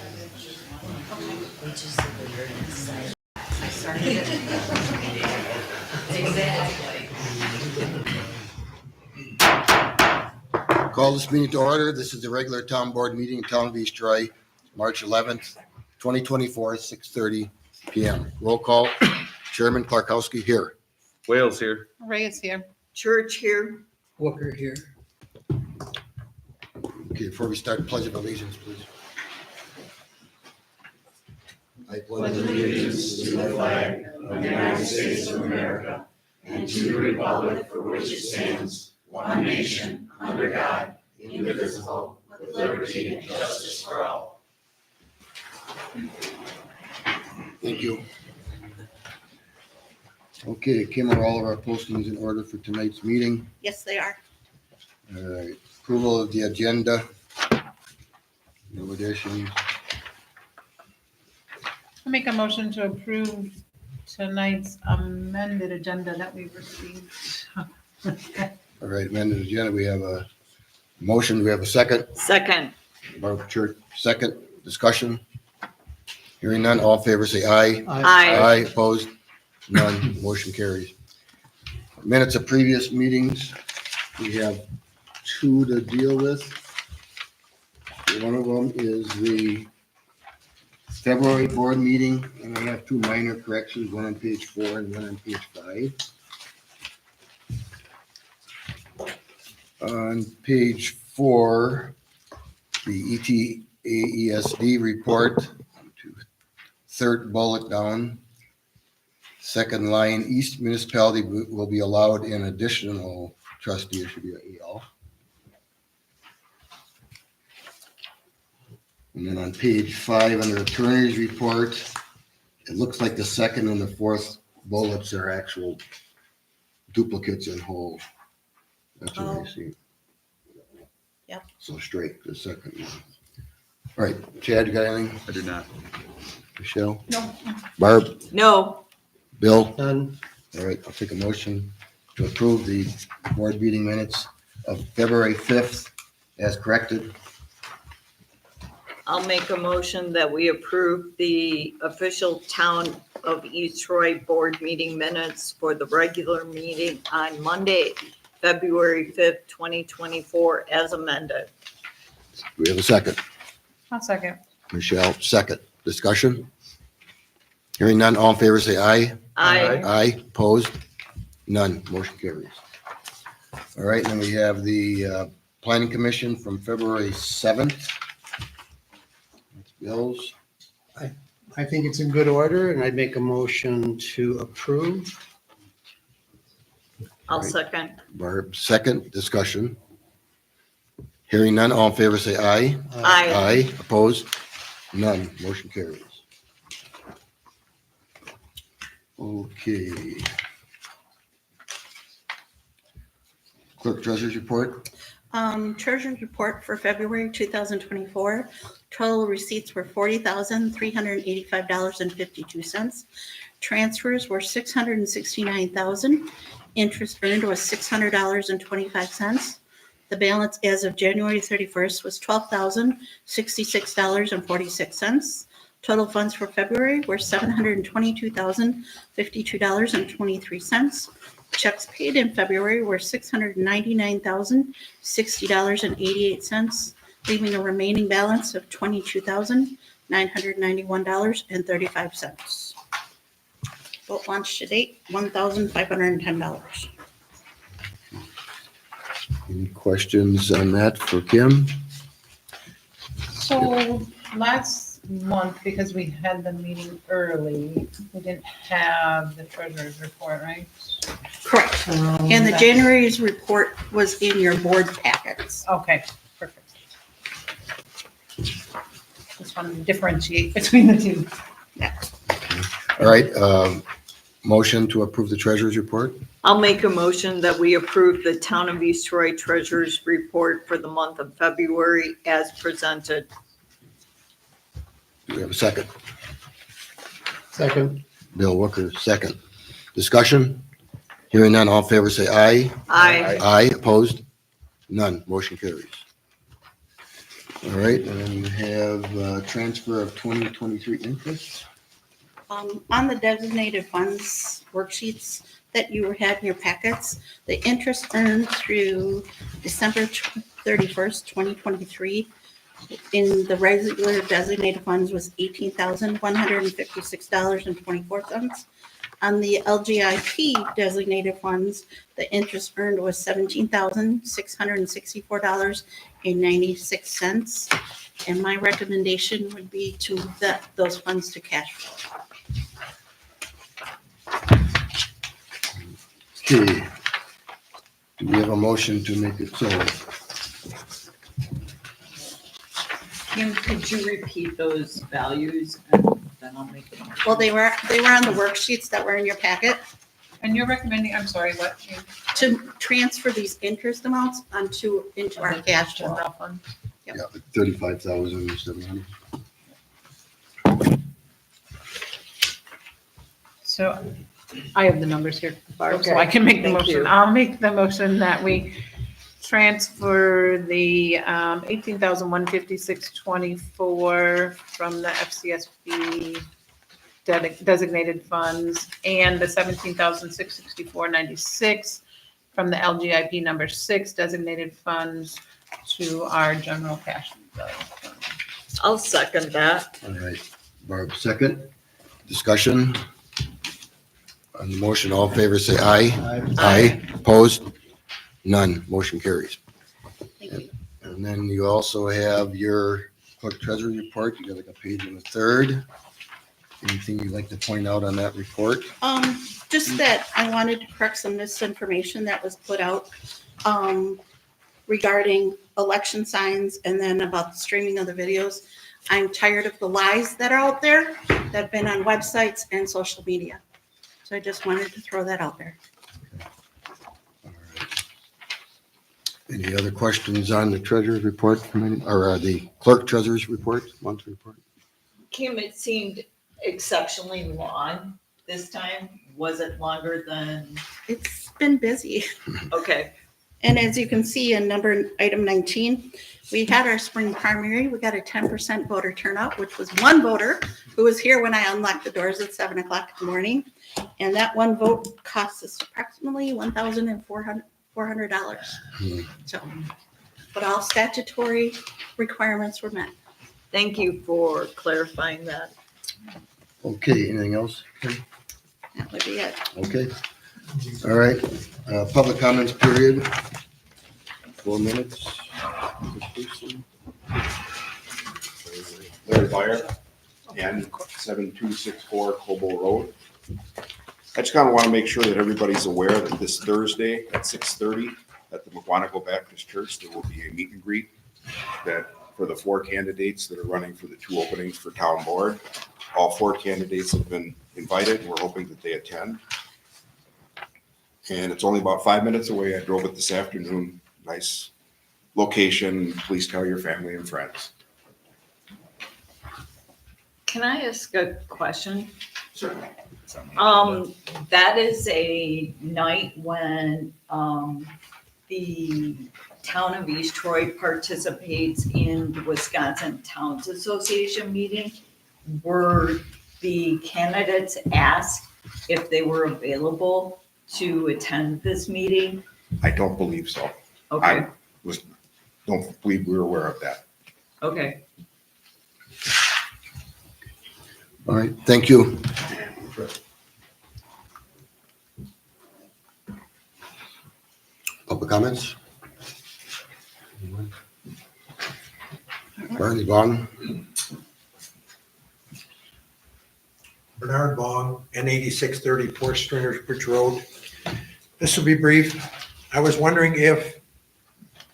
I started it. Exactly. Call this meeting to order. This is the regular town board meeting in Town of East Troy, March 11th, 2024, 6:30 PM. Roll call. Chairman Clarkowski here. Wales here. Ray is here. Church here. Walker here. Okay, before we start, pledge of allegiance, please. I pledge allegiance to the flag of the United States of America and to the republic for which it stands, one nation, under God, indivisible, with liberty and justice for all. Thank you. Okay, Kim, are all of our postings in order for tonight's meeting? Yes, they are. All right, approval of the agenda. No additions. I make a motion to approve tonight's amended agenda that we received. All right, amended agenda. We have a motion. We have a second. Second. Barb Church, second. Discussion. Hearing none. All in favor say aye. Aye. Opposed? None. Motion carries. Minutes of previous meetings. We have two to deal with. One of them is the February board meeting, and I have two minor corrections, one on page 4 and one on page 5. On page 4, the ETAESD report, third bullet down, second line, each municipality will be allowed an additional trustee, it should be an AL. And then on page 5, under attorney's report, it looks like the second and the fourth bullets are actual duplicates in whole. That's what I see. Yep. So straight, the second one. All right, Chad, you got anything? I do not. Michelle? No. Barb? No. Bill? None. All right, I'll take a motion to approve the board meeting minutes of February 5th as corrected. I'll make a motion that we approve the official Town of East Troy board meeting minutes for the regular meeting on Monday, February 5th, 2024, as amended. We have a second. I'll second. Michelle, second. Discussion? Hearing none, all in favor say aye. Aye. Aye, opposed? None, motion carries. All right, and then we have the planning commission from February 7th. That's Bill's. I think it's in good order, and I'd make a motion to approve. I'll Right. second. Barb, second. Discussion? Hearing none, all in favor say aye. Aye. Aye, opposed? None, motion carries. Okay. Clerk treasurer's report. Treasurer's report for February 2024. Total receipts were $40,385.52. Transfers were $669,000. Interest earned was $600.25. The balance as of January 31st was $12,066.46. Total funds for February were $722,052.23. Checks paid in February were $699,060.88, leaving a remaining balance of $22,991.35. Boat launch to date, $1,510. Any questions on that for Kim? So last month, because we had the meeting early, we didn't have the treasurer's report, right? Correct. And the January's report was in your board packets. Okay, perfect. Just want to differentiate between the two. All right, motion to approve the treasurer's report. I'll make a motion that we approve the Town of East Troy Treasurer's Report for the month of February as presented. Do we have a second? Second. Bill Wooker, second. Discussion? Hearing none, all in favor say aye. Aye. Aye, opposed? None, motion carries. All right, and then you have transfer of 2023 interest. On the designated funds worksheets that you had in your packets, the interest earned through December 31st, 2023 in the regular designated funds was $18,156.24. On the LGIP designated funds, the interest earned was $17,664.96. And my recommendation would be to vet those funds to cash flow. Okay. Do we have a motion to make it so? Kim, could you repeat those values and then I'll make the motion? Well, they were on the worksheets that were in your packet And you're recommending, I'm sorry, what? to transfer these interest amounts into our cash flow. General fund. Yeah, 35,700. So I have the numbers here, Barb, so Okay, I can make the thank motion. you. I'll make the motion that we transfer the 18,156.24 from the FCSB designated funds and the 17,664.96 from the LGIP number 6 designated funds to our general cash flow. I'll second that. All right, Barb, second. Discussion. On the motion, all in favor, say aye. Aye. Opposed? None. Motion carries. Thank you. And then you also have your clerk treasurer report. You got like a page and a third. Anything you'd like to point out on that report? Just that I wanted to correct some misinformation that was put out regarding election signs and then about the streaming of the videos. I'm tired of the lies that are out there that have been on websites and social media. So I just wanted to throw that out there. All right. Any other questions on the treasurer's report or the clerk treasurer's report, monthly report? Kim, it seemed exceptionally long this time. Was it longer than, It's been busy. okay, And as you can see in item 19, we had our spring primary. We got a 10% voter turnout, which was one voter who was here when I unlocked the doors at 7 o'clock in the morning. And that one vote cost us approximately $1,400. So, but all statutory requirements were met. thank you for clarifying that. Okay, anything else? That would be it. Okay. All right, public comments period. 4 minutes. Larry Byer, and 7264 Cobo Road. I just kind of want to make sure that everybody's aware that this Thursday at 6:30 at the McWanago Baptist Church, there will be a meet and greet that for the 4 candidates that are running for the 2 openings for town board. All 4 candidates have been invited. We're hoping that they attend. And it's only about 5 minutes away. I drove it this afternoon. Nice location. Please tell your family and friends. Can I ask a question? Certainly. That is a night when, the town of East Troy participates in the Wisconsin Towns Association meeting. Were the candidates asked if they were available to attend this meeting? I don't believe so. Okay, Don't believe we were aware of that. okay. All right, thank you. Public comments? Bernie Vaughn? Bernard Vaughn, N8630 Four Stringers Bridge Road. This will be brief. I was wondering if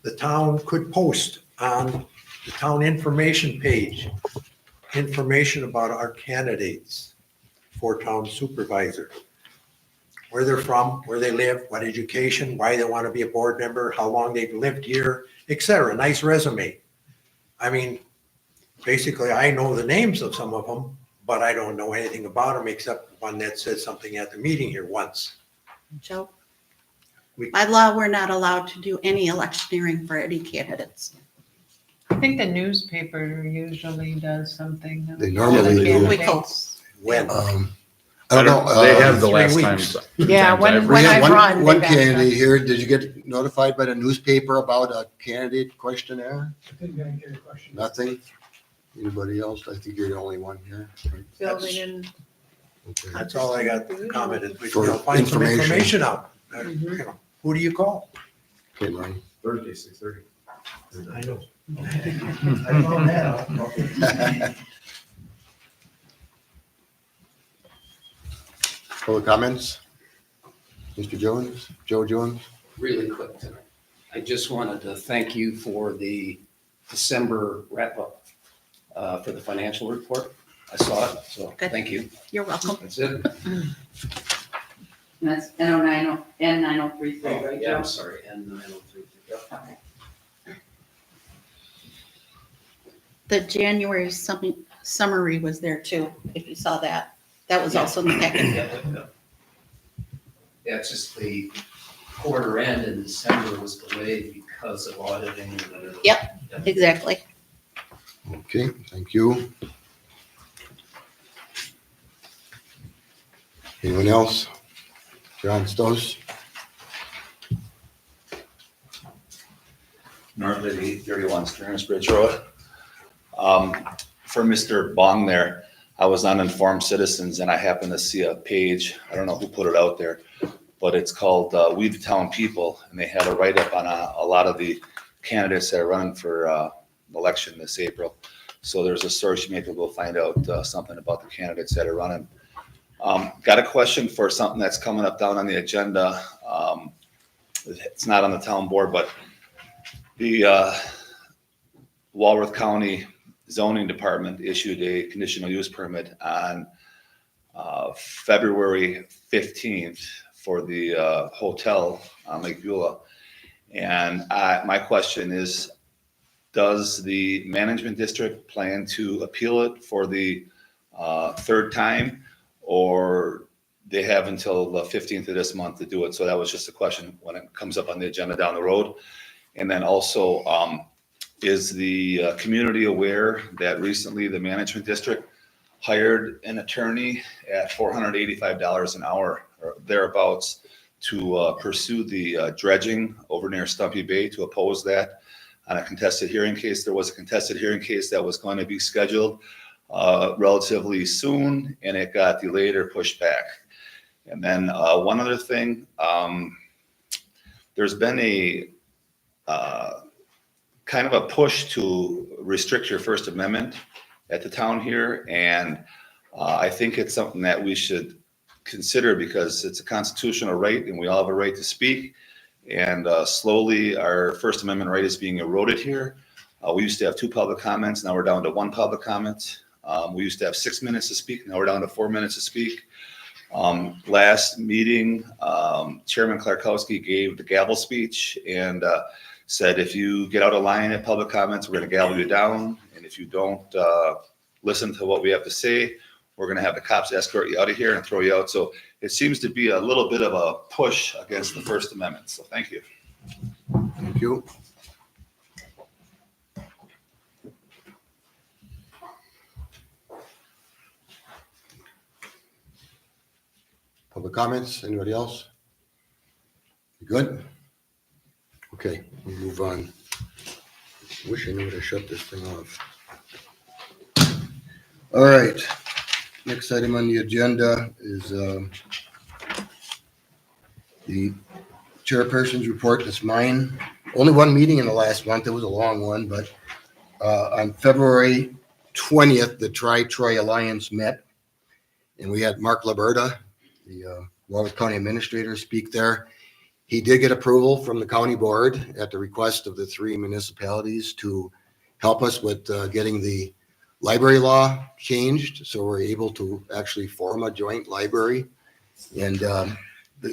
the town could post on the town information page, information about our candidates for town supervisor. Where they're from, where they live, what education, why they want to be a board member, how long they've lived here, etc. Nice resume. I mean, basically, I know the names of some of them, but I don't know anything about them except one that said something at the meeting here once. Joe? By law, we're not allowed to do any electioneering for any candidates. I think the newspaper usually does something. They normally for the do. We candidates. When? I don't know. They have the 3 last weeks. times. Yeah, times when- I've We when read. had I've one, run, one they've asked candidate us. here. Did you get notified by the newspaper about a candidate questionnaire? Nothing? Anybody else? I think you're the only one here. Bill, they didn't. Okay. That's all I got to comment is, For find some information. information out. You know, who do you call? Okay, Marty. Thursday, 6:30. I know. I found that out. Public comments? Mr. Jones, Joe Jones? Really quick tonight. I just wanted to thank you for the December wrap-up for the financial report. I saw it, so Good. thank you. You're welcome. That's it. That's N9033, right, Yeah, Joe? I'm sorry, N903. Okay. The January summary was there too, if you saw that. That was also in the packet. Yeah, it's just the quarter end in December was delayed because of auditing. And Yep. Exactly. Okay, thank you. Anyone else? John Stos? North Liberty, 31 Sterners Bridge Road. For Mr. Bong there, I was on Informed Citizens and I happened to see a page, I don't know who put it out there, but it's called We the Town People, and they had a write-up on a lot of the candidates that are running for election this April. So there's a source you may be able to find out something about the candidates that are running. Got a question for something that's coming up down on the agenda. It's not on the town board, but the Walworth County Zoning Department issued a conditional use permit on February 15th for the hotel on Lake Beulah. And my question is, does the management district plan to appeal it for the third time? Or they have until the 15th of this month to do it? So that was just a question when it comes up on the agenda down the road. And then also, is the community aware that recently the management district hired an attorney at $485 an hour or thereabouts to pursue the dredging over near Stumpy Bay, to oppose that on a contested hearing case? There was a contested hearing case that was going to be scheduled relatively soon, and it got delayed or pushed back. And then one other thing, there's been a kind of a push to restrict your First Amendment at the town here. And I think it's something that we should consider because it's a constitutional right and we all have a right to speak. And slowly our First Amendment right is being eroded here. We used to have 2 public comments. Now we're down to 1 public comment. We used to have 6 minutes to speak. Now we're down to 4 minutes to speak. Last meeting, Chairman Klarkowski gave the gavel speech and said, if you get out of line at public comments, we're going to gavel you down. And if you don't listen to what we have to say, we're going to have the cops escort you out of here and throw you out. So it seems to be a little bit of a push against the First Amendment. So thank you. Thank you. Public comments? Anybody else? You good? Okay, we'll move on. Wish I knew how to shut this thing off. All right, next item on the agenda is the chairperson's report. That's mine. Only one meeting in the last month. It was a long one, but on February 20th, the Tri-Troy Alliance met, and we had Mark Laberta, the Walworth County Administrator, speak there. He did get approval from the county board at the request of the 3 municipalities to help us with getting the library law changed. So we're able to actually form a joint library. And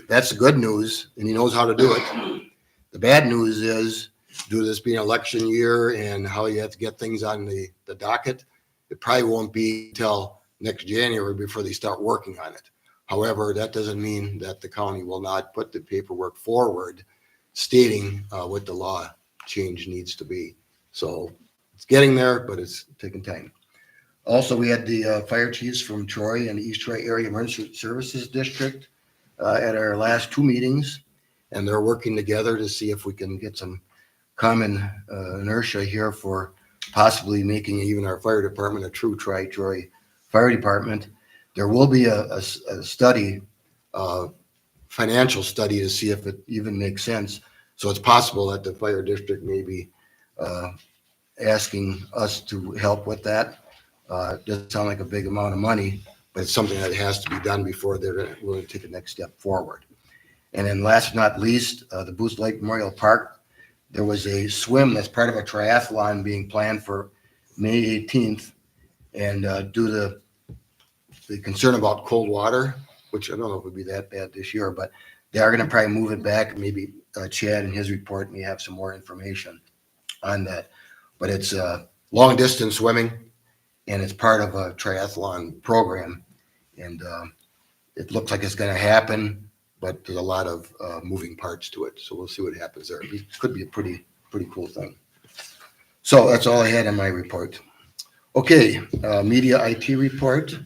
that's the good news, and he knows how to do it. The bad news is, due to this being election year and how you have to get things on the docket, it probably won't be till next January before they start working on it. However, that doesn't mean that the county will not put the paperwork forward stating what the law change needs to be. So It's getting there, but it's taking time. Also, we had the fire chiefs from Troy and the East Troy Area Emergency Services District at our last two meetings, and they're working together to see if we can get some common inertia here for possibly making even our fire department a true Troy fire department. There will be a study, financial study, to see if it even makes sense. So it's possible that the fire district may be asking us to help with that. It doesn't sound like a big amount of money, but it's something that has to be done before they're willing to take the next step forward. And then last but not least, the Booth Lake Memorial Park, there was a swim that's part of a triathlon being planned for May 18th. And due to the concern about cold water, which I don't know if it would be that bad this year, but they are going to probably move it back. Maybe Chad in his report may have some more information on that. But it's long distance swimming, and it's part of a triathlon program. And it looks like it's going to happen, but there's a lot of moving parts to it. So we'll see what happens there. It could be a pretty cool thing. So that's all I had in my report. Okay, media IT report.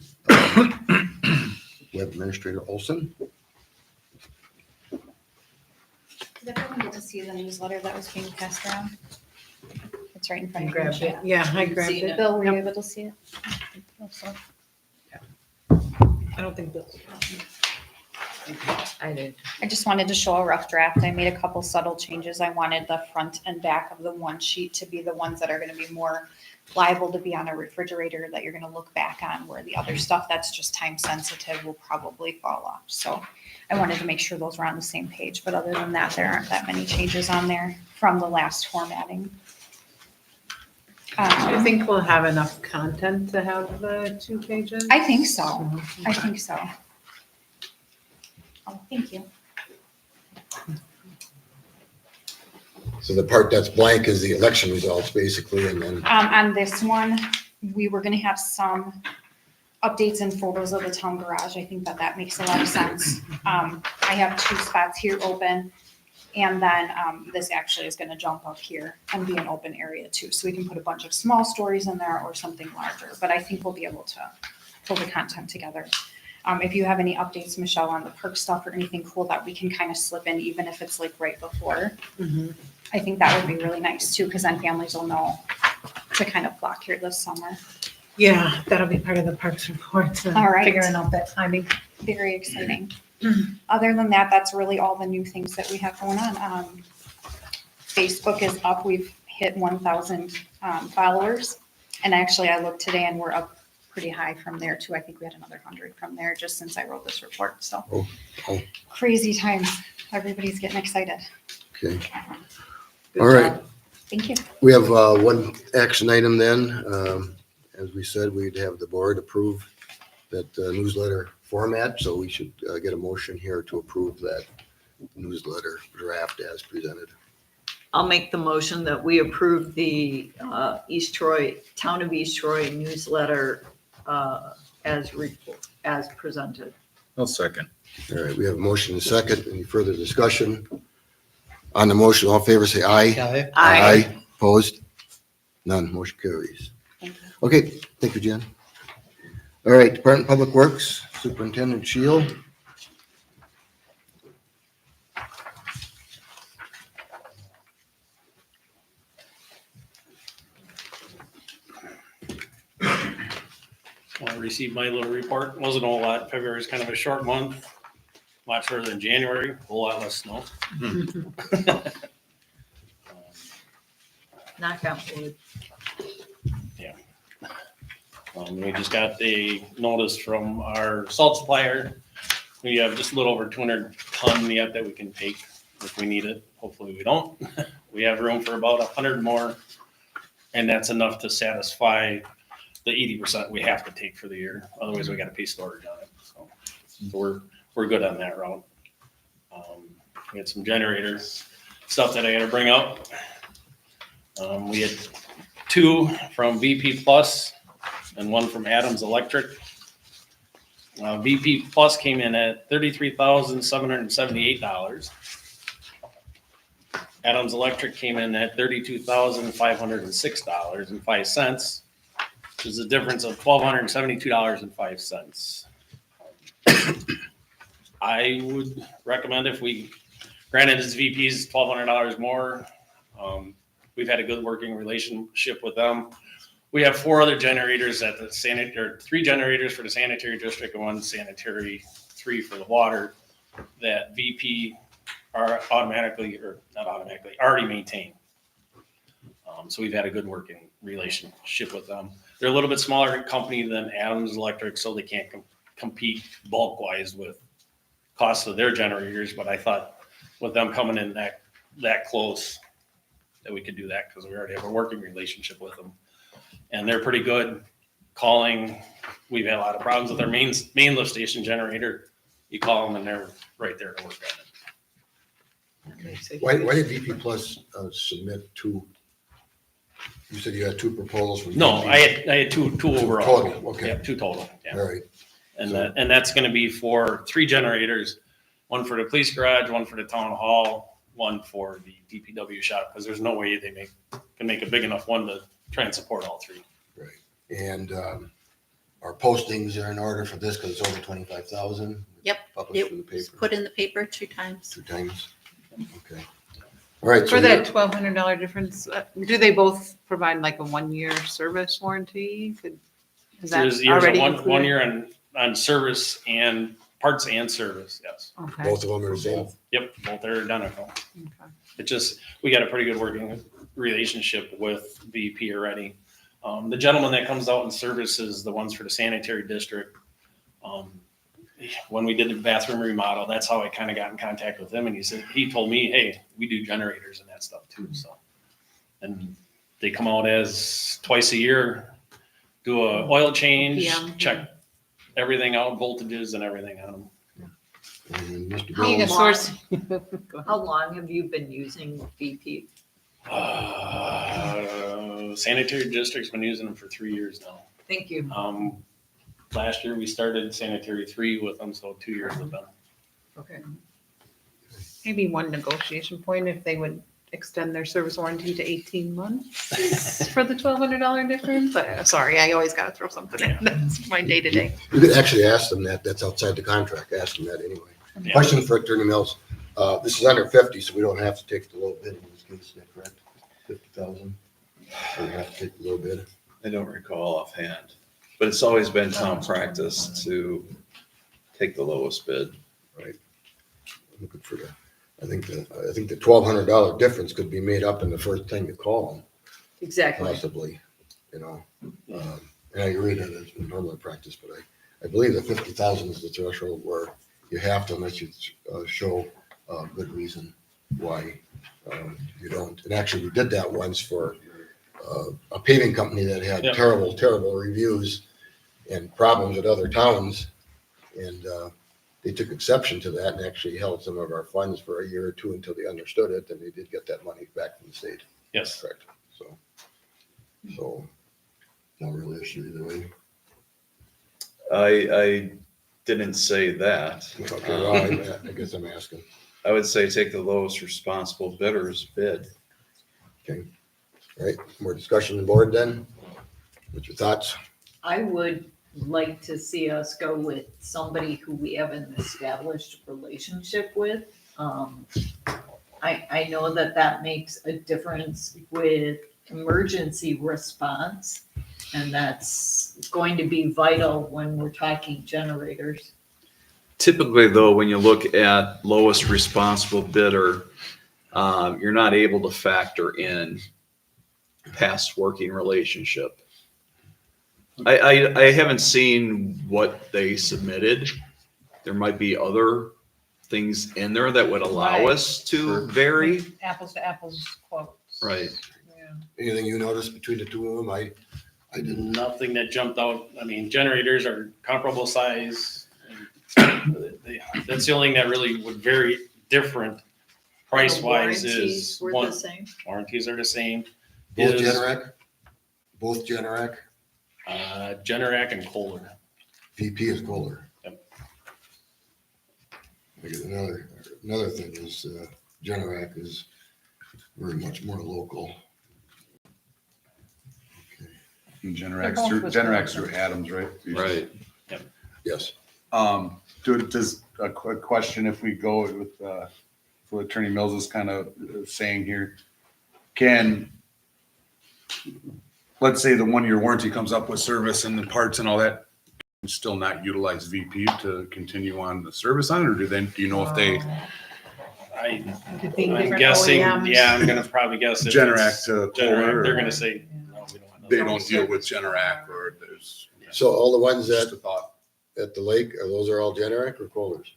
Web Administrator Olson. Did everyone get to see the newsletter that was being passed around? It's right in front I of you. grabbed it. Yeah, I grabbed Seen it. Bill, were you Yep. able to see it? Also. I don't think Bill. I did. I just wanted to show a rough draft. I made a couple subtle changes. I wanted the front and back of the one sheet to be the ones that are going to be more liable to be on a refrigerator that you're going to look back on, where the other stuff that's just time sensitive will probably fall off. So I wanted to make sure those were on the same page. But other than that, there aren't that many changes on there from the last formatting. I think we'll have enough content to have the 2 pages. I think so. I think so. Oh, thank you. So the part that's blank is the election results, basically, and then On this one, we were gonna have some updates and photos of the town garage. I think that makes a lot of sense. I have 2 spots here open, and then this actually is gonna jump up here and be an open area too. So we can put a bunch of small stories in there or something larger, but I think we'll be able to pull the content together. If you have any updates, Michelle, on the park stuff or anything cool that we can kind of slip in, even if it's like right before, Mhm. I think that would be really nice too, because then families will know to kind of flock here this summer. Yeah, that'll be part of the parks report. All right. Figuring out that timing. Very exciting. Other than that, that's really all the new things that we have going on. Facebook is up. We've hit 1,000 followers. And actually, I looked today and we're up pretty high from there too. I think we had another 100 from there just since I wrote this report. So crazy times. Everybody's getting excited. okay. Good All right. job. Thank you. We have one action item then. As we said, we'd have the board approve that newsletter format, so we should get a motion here to approve that newsletter draft as presented. I'll make the motion that we approve the Town of East Troy newsletter as presented. I'll second. All right, we have a motion and a second. Any further discussion? On the motion, all in favor, say aye. Aye. Opposed? None. Motion carries. Thank you. Okay, thank you, Jen. All right, Department of Public Works, Superintendent Shield. I received my little report. Wasn't a whole lot. February is kind of a short month. A lot shorter than January, a whole lot less snow. Knock on wood. We just got a notice from our salt supplier. We have just a little over 200 ton yet that we can take if we need it. Hopefully we don't. We have room for about 100 more. And that's enough to satisfy the 80% we have to take for the year. Otherwise we got to pay storage on it. So we're good on that route. We had some generator stuff that I got to bring up. We had 2 from VP Plus and 1 from Adams Electric. VP Plus came in at $33,778. Adams Electric came in at $32,506.05, which is a difference of $1,272.05. I would recommend if we, granted his VP's $1,200 more. We've had a good working relationship with them. We have 4 other generators at the or 3 generators for the sanitary district and 1 sanitary 3 for the water that VP are automatically, or not automatically, already maintain. So we've had a good working relationship with them. They're a little bit smaller company than Adams Electric, so they can't compete bulk wise with costs of their generators. But I thought with them coming in that close, that we could do that because we already have a working relationship with them. And they're pretty good calling. We've had a lot of problems with our main lift station generator. You call them and they're right there to work on it. Why did VP Plus submit 2? You said you had 2 proposals from No, VP? I had two overall. Total, okay. Yeah, 2 total. Yeah. All right. And that's going to be for 3 generators, 1 for the police garage, 1 for the town hall, 1 for the DPW shop, because there's no way they can make a big enough one to try and support all 3. Right. And our postings are in order for this because it's over 25,000? Yep. Published in the It was paper put in the paper 2 times. 2 times? Okay. All right. For that $1,200 difference, do they both provide like a 1-year service warranty? Is that There's years of already one included? year on service and parts and service, yes. Okay. Both of them are the same? Yep, both are identical. Okay. It just, we got a pretty good working relationship with VP already. The gentleman that comes out and services the ones for the sanitary district, when we did the bathroom remodel, that's how I kind of got in contact with him. And he told me, hey, we do generators and that stuff too. So, and they come out as twice a year, do a oil change, Yeah. check everything out, voltages and everything on them. And Mr. How Being a Bills, long- source. Go ahead. How long have you been using VP? Sanitary district's been using them for 3 years now. Thank you. Last year we started sanitary 3 with them, so 2 years with them. Okay. Maybe one negotiation point if they would extend their service warranty to 18 months for the $1,200 difference. Sorry, I always gotta throw something in. That's my day to day. you could actually ask them that. That's outside the contract. Ask them that anyway. Yeah. Question for Attorney Mills. This is under 50, so we don't have to take the low bid in this case, is that correct? 50,000? Or we have to take the low bid? I don't recall offhand, but it's always been town practice to take the lowest bid. I'm looking for I think the $1,200 difference could be made up in the first time you call them, Exactly. possibly, you know. And I agree that it's been normal practice, but I believe that 50,000 is the threshold where you have to, unless you show a good reason why you don't. And actually, we did that once for a paving company that had Yep. terrible reviews and problems at other towns. And they took exception to that and actually held some of our funds for a year or 2 until they understood it, and they did get that money back from the state. Yes. Correct. So no real issue either way. I didn't say that. Okay, well, I guess I'm asking. I would say take the lowest responsible bidder's bid. Okay. All right, more discussion on the board then? What's your thoughts? I would like to see us go with somebody who we have an established relationship with. I know that makes a difference with emergency response, and that's going to be vital when we're talking generators. Typically, though, when you look at lowest responsible bidder, you're not able to factor in past working relationship. I haven't seen what they submitted. There might be other things in there that would allow Right. us to vary. Apples to apples quotes. Right. Yeah. Anything you noticed between the two of them? I didn't. Nothing that jumped out. I mean, generators are comparable size. That's the only thing that really would vary different price wise is Warranties were the one, same. warranties are the same. Both Is, Generac? Both Generac? Generac and Kohler. VP is Kohler. Yep. I guess another thing is Generac is very much more local. Generac through Adams, right? Right. Yep. Yes. Does a quick question, if we go with, what Attorney Mills is kind of saying here, let's say the 1 year warranty comes up with service and the parts and all that, still not utilize VP to continue on the service on it, or do you know if they I'm guessing, yeah, I'm gonna probably guess. if Generac it's to Generac, Kohler, they're or gonna say, no, we don't want. they don't deal with Generac, or there's So all the ones just that a thought. at the lake, those are all Generac or Kohlers?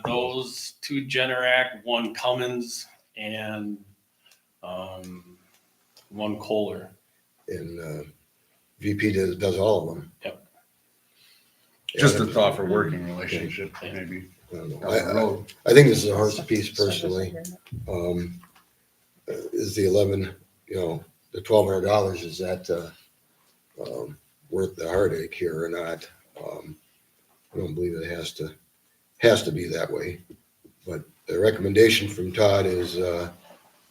Those two Generac, one Cummins, and one Kohler. And VP does all of them. Yep. Just a thought for working relationship, maybe. I don't know. Down the road. I think this is a horse piece personally. Is the 11, the $1,200, is that worth the heartache here or not? I don't believe it has to be that way. But the recommendation from Todd is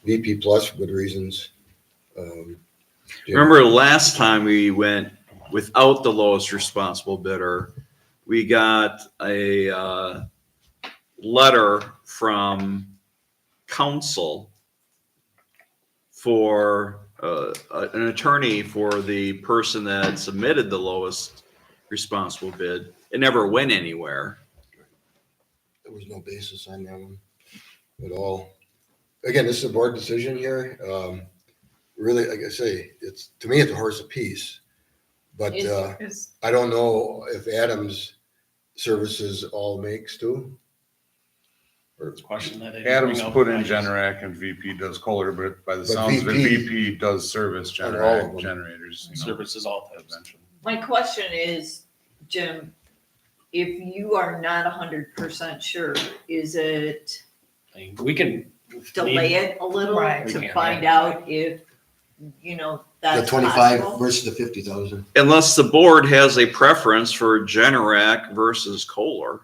VP plus for good reasons. Remember last time we went without the lowest responsible bidder, we got a letter from council for an attorney for the person that submitted the lowest responsible bid. It never went anywhere. There was no basis on that one at all. Again, this is a board decision here. Really, like I say, to me, it's a horse apiece. But I don't know if Adams services all makes too. Or Question that I didn't Adams bring up. put in I just- Generac and VP does Kohler, but by the But sounds of it, VP VP does service on all of Generac them. generators. Services all types. Eventually. My question is, Jim, if you are not 100% sure, is it I mean, we can. delay it a little Right. We to can, find yeah. out if, the that's 25 possible? versus the 50,000. Unless the board has a preference for Generac versus Kohler.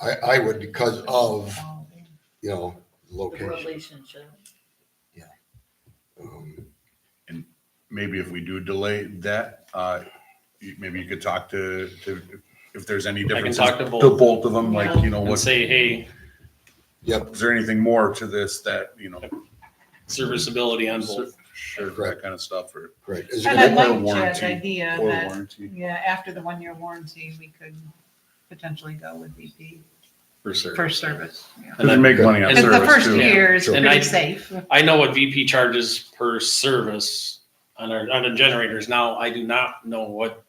I would because of, The location. relationship. Maybe if we do delay that, maybe you could talk to if there's any can differences talk to to both. both of them, like, Yeah. And what, say, hey, Yep, is there anything more to this that, serviceability on both. sure, Correct. that kind of stuff, or correct. Is it And I gonna- Or like Chad's warranty. idea or that, warranty yeah, after the 1 year warranty, we could potentially go with VP For service. for service. Yeah. Because you make money on Because the service first too. year is Sure. And pretty I- safe. I know what VP charges per service on the generators. Now, I do not know what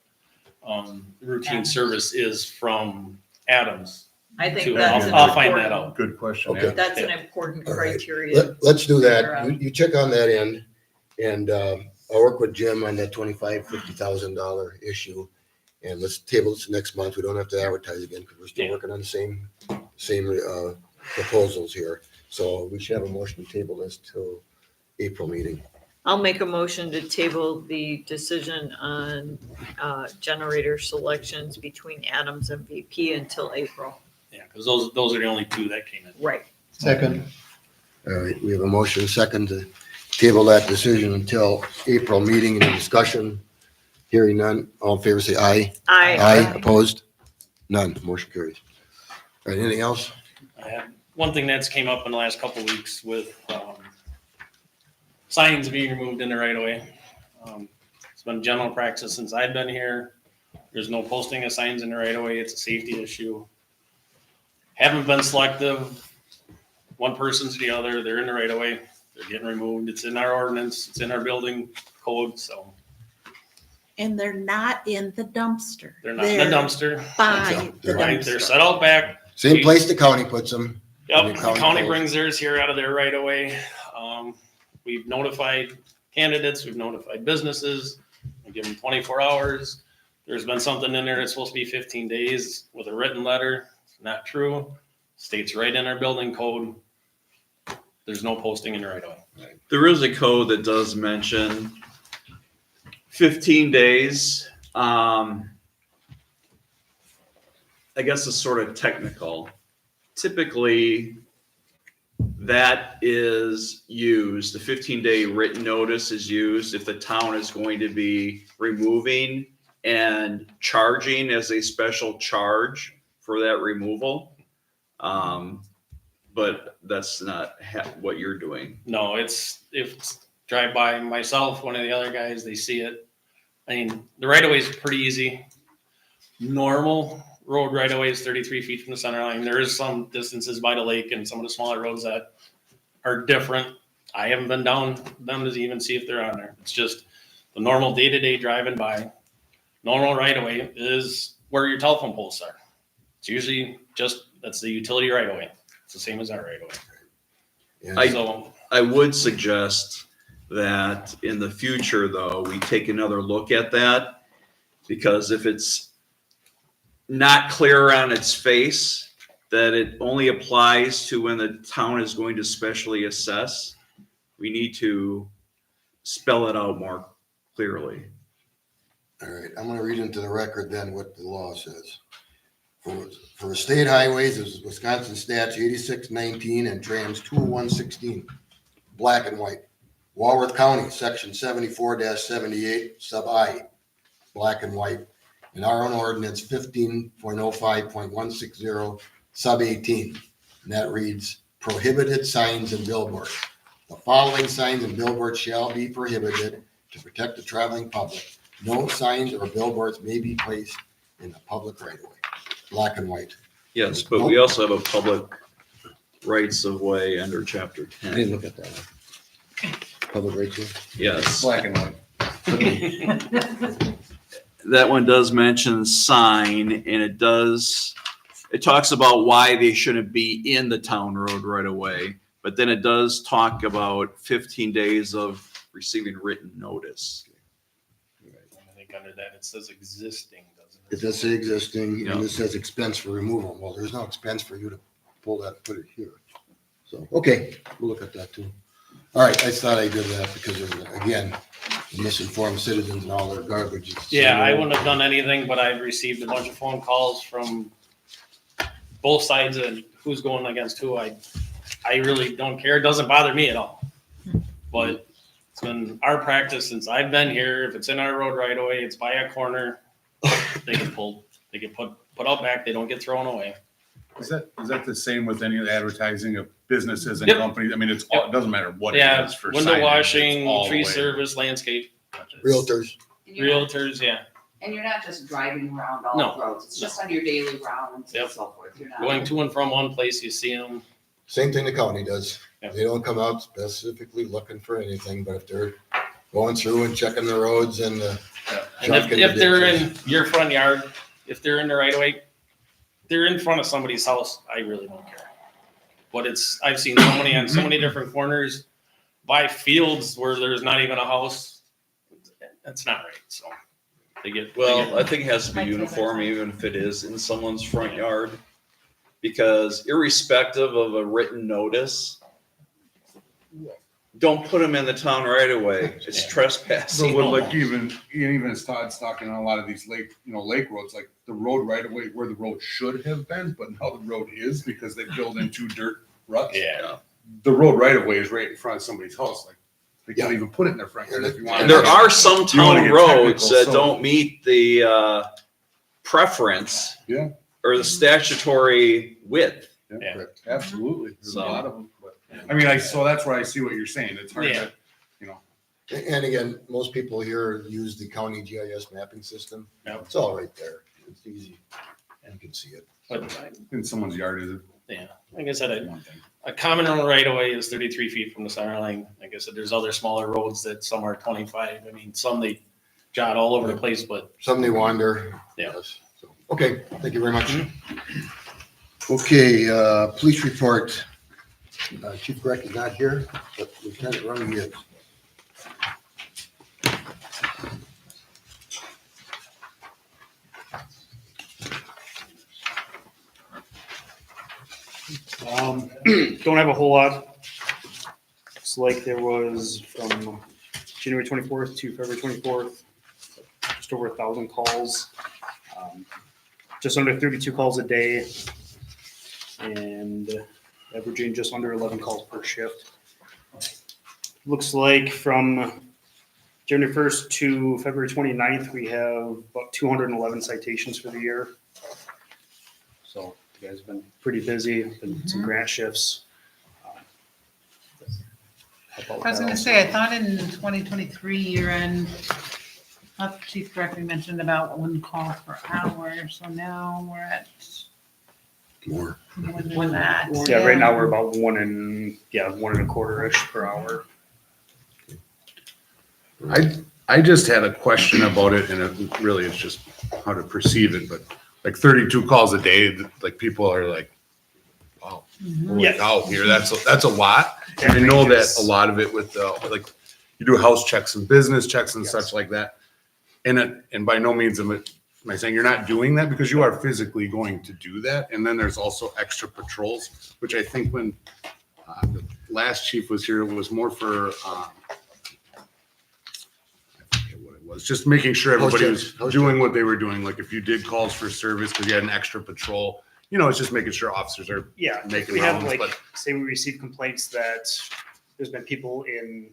routine Adams. service is from Adams. I think Too. that's an I'll find that important, out. Good question. Okay. yeah. that's an important All right. criteria. Let's do figure that. out. You check on that end and I'll work with Jim on that $50,000 issue. And let's table this next month. We don't have to advertise again because we're still Yeah. working on the same proposals here. So we should have a motion to table this till April meeting. I'll make a motion to table the decision on generator selections between Adams and VP until April. Yeah, because those are the only two that came in. Right. Second. All right, we have a motion second to table that decision until April meeting. Any discussion? Hearing none. All in favor, say aye. Aye. Opposed? None. Motion carries. All right, anything else? I had one thing that's came up in the last couple of weeks with signs being removed in the right of way. It's been general practice since I've been here. There's no posting of signs in the right of way. It's a safety issue. Haven't been selective. One person's the other. They're in the right of way. They're getting removed. It's in our ordinance. It's in our building code. So And they're not in the dumpster. they're not in the dumpster. By the Right? They're dumpster. set out back. Same place the county puts them. Yep, The the county county calls. brings theirs here out of their right of way. We've notified candidates, we've notified businesses, we give them 24 hours. There's been something in there that's supposed to be 15 days with a written letter. It's not true. States right in our building code. There's no posting in the right of way. There is a code that does mention 15 days. I guess it's sort of technical. Typically, that is used, the 15-day written notice is used if the town is going to be removing and charging as a special charge for that removal. But that's not what you're doing. No, if it's drive by myself, one of the other guys, they see it. I mean, the right of way is pretty easy. Normal road right of way is 33 feet from the center line. There is some distances by the lake and some of the smaller roads that are different. I haven't been down them to even see if they're on there. It's just the normal day-to-day driving by. Normal right of way is where your telephone poles are. It's usually that's the utility right of way. It's the same as our right of way. I would suggest that in the future, though, we take another look at that, because if it's not clear on its face that it only applies to when the town is going to specially assess, we need to spell it out more clearly. All right, I'm gonna read into the record then what the law says. For state highways, is Wisconsin statute 8619 and trans 20116, black and white. Walworth County, section 74-78, sub I, black and white. And our own ordinance 15.05.160, sub 18. And that reads, prohibited signs and billboards. The following signs and billboards shall be prohibited to protect the traveling public. No signs or billboards may be placed in the public right of way. Black and white. Yes, but we also have a public rights of way under chapter I 10. didn't look at that one. Public rights of way? Yes. Black and white. That one does mention sign, and it talks about why they shouldn't be in the town road right away. But then it does talk about 15 days of receiving written notice. I think under that it says existing, doesn't It does say existing, Yeah. and it says expense for removal. Well, there's no expense for you to pull that and put it here. So, okay, we'll look at that too. All right, I thought I did that because there's, again, misinformed citizens and all their garbage. Yeah, I wouldn't have done anything, but I've received a bunch of phone calls from both sides and who's going against who. I really don't care. It doesn't bother me at all. But it's been our practice since I've been here. If it's in our road right away, it's by a corner, they get pulled. They get put out back. They don't get thrown away. Is that the same with any of the advertising of businesses and Yep. companies? I mean, it doesn't matter what it Yeah, is for window signage, it's washing, all tree the way. service, landscape, Realtors. And you're not- realtors, yeah. And you're not just driving around all No. the roads, it's just on your daily rounds and Yep. so forth. You're not. Going to and from one place, you see them. Same thing the county does. Yep. They don't come out specifically looking for anything, but if they're going through and checking the roads and the And if they're in your front yard, if they're in the right of way, they're in front of somebody's house, I really don't care. But I've seen so many on so many different corners by fields where there's not even a house. That's not right, so they get. Well, I think it has to be uniform, even if it is in someone's front yard. Because irrespective of a written notice, don't put them in the town right away. It's trespassing. But with like even as Todd's talking on a lot of these lake roads, like the road right away where the road should have been, but now the road is because they filled in 2 dirt ruts. Yeah. The road right away is right in front of somebody's house. Like they can't even put it in their front yard if you want. And there are some You wanna town get roads technical, that so- don't meet the preference. Yeah. Or the statutory width. Yeah, correct. Absolutely. There's So- a lot of them. But I mean, so that's where I see what you're saying. It's hard Yeah. to, you know. And again, most people here use the county GIS mapping system. Yep. It's all right there. It's easy. You can see it. But In someone's yard, is it? yeah, like I said, One thing. a common road right of way is 33 feet from the center line. Like I said, there's other smaller roads that some are 25. I mean, some they jot all over the place, but Some they wander. Yeah. Yes. So, okay, thank you very much. Okay, police report. Chief Greg is not here, but Lieutenant Running is. Don't have a whole lot. It's like there was from January 24th to February 24th, just over 1,000 calls, just under 32 calls a day. And averaging just under 11 calls per shift. Looks like from January 1st to February 29th, we have about 211 citations for the year. So you guys have been pretty busy, been some grant shifts. I was gonna say, I thought in 2023 year end, thought the chief correctly mentioned about 1 call per hour, so now we're at More. more than that. Yeah, right now we're about 1.25-ish per hour. I just had a question about it, and it really is just how to perceive it, but like 32 calls a day, like people are like, wow, holy Yes. cow, here, that's a lot. And I That know that ranges- a lot of it with like, you do house checks and business checks and Yes. such like that. And by no means am I saying you're not doing that, because you are physically going to do that. And then there's also extra patrols, which I think when the last chief was here, it was more for, I forget what it was, just making sure everybody was doing what they were doing. Like if you did calls for service because you had an extra patrol, it's just making sure officers are Yeah, making we have rounds, like, but- say we receive complaints that there's been people in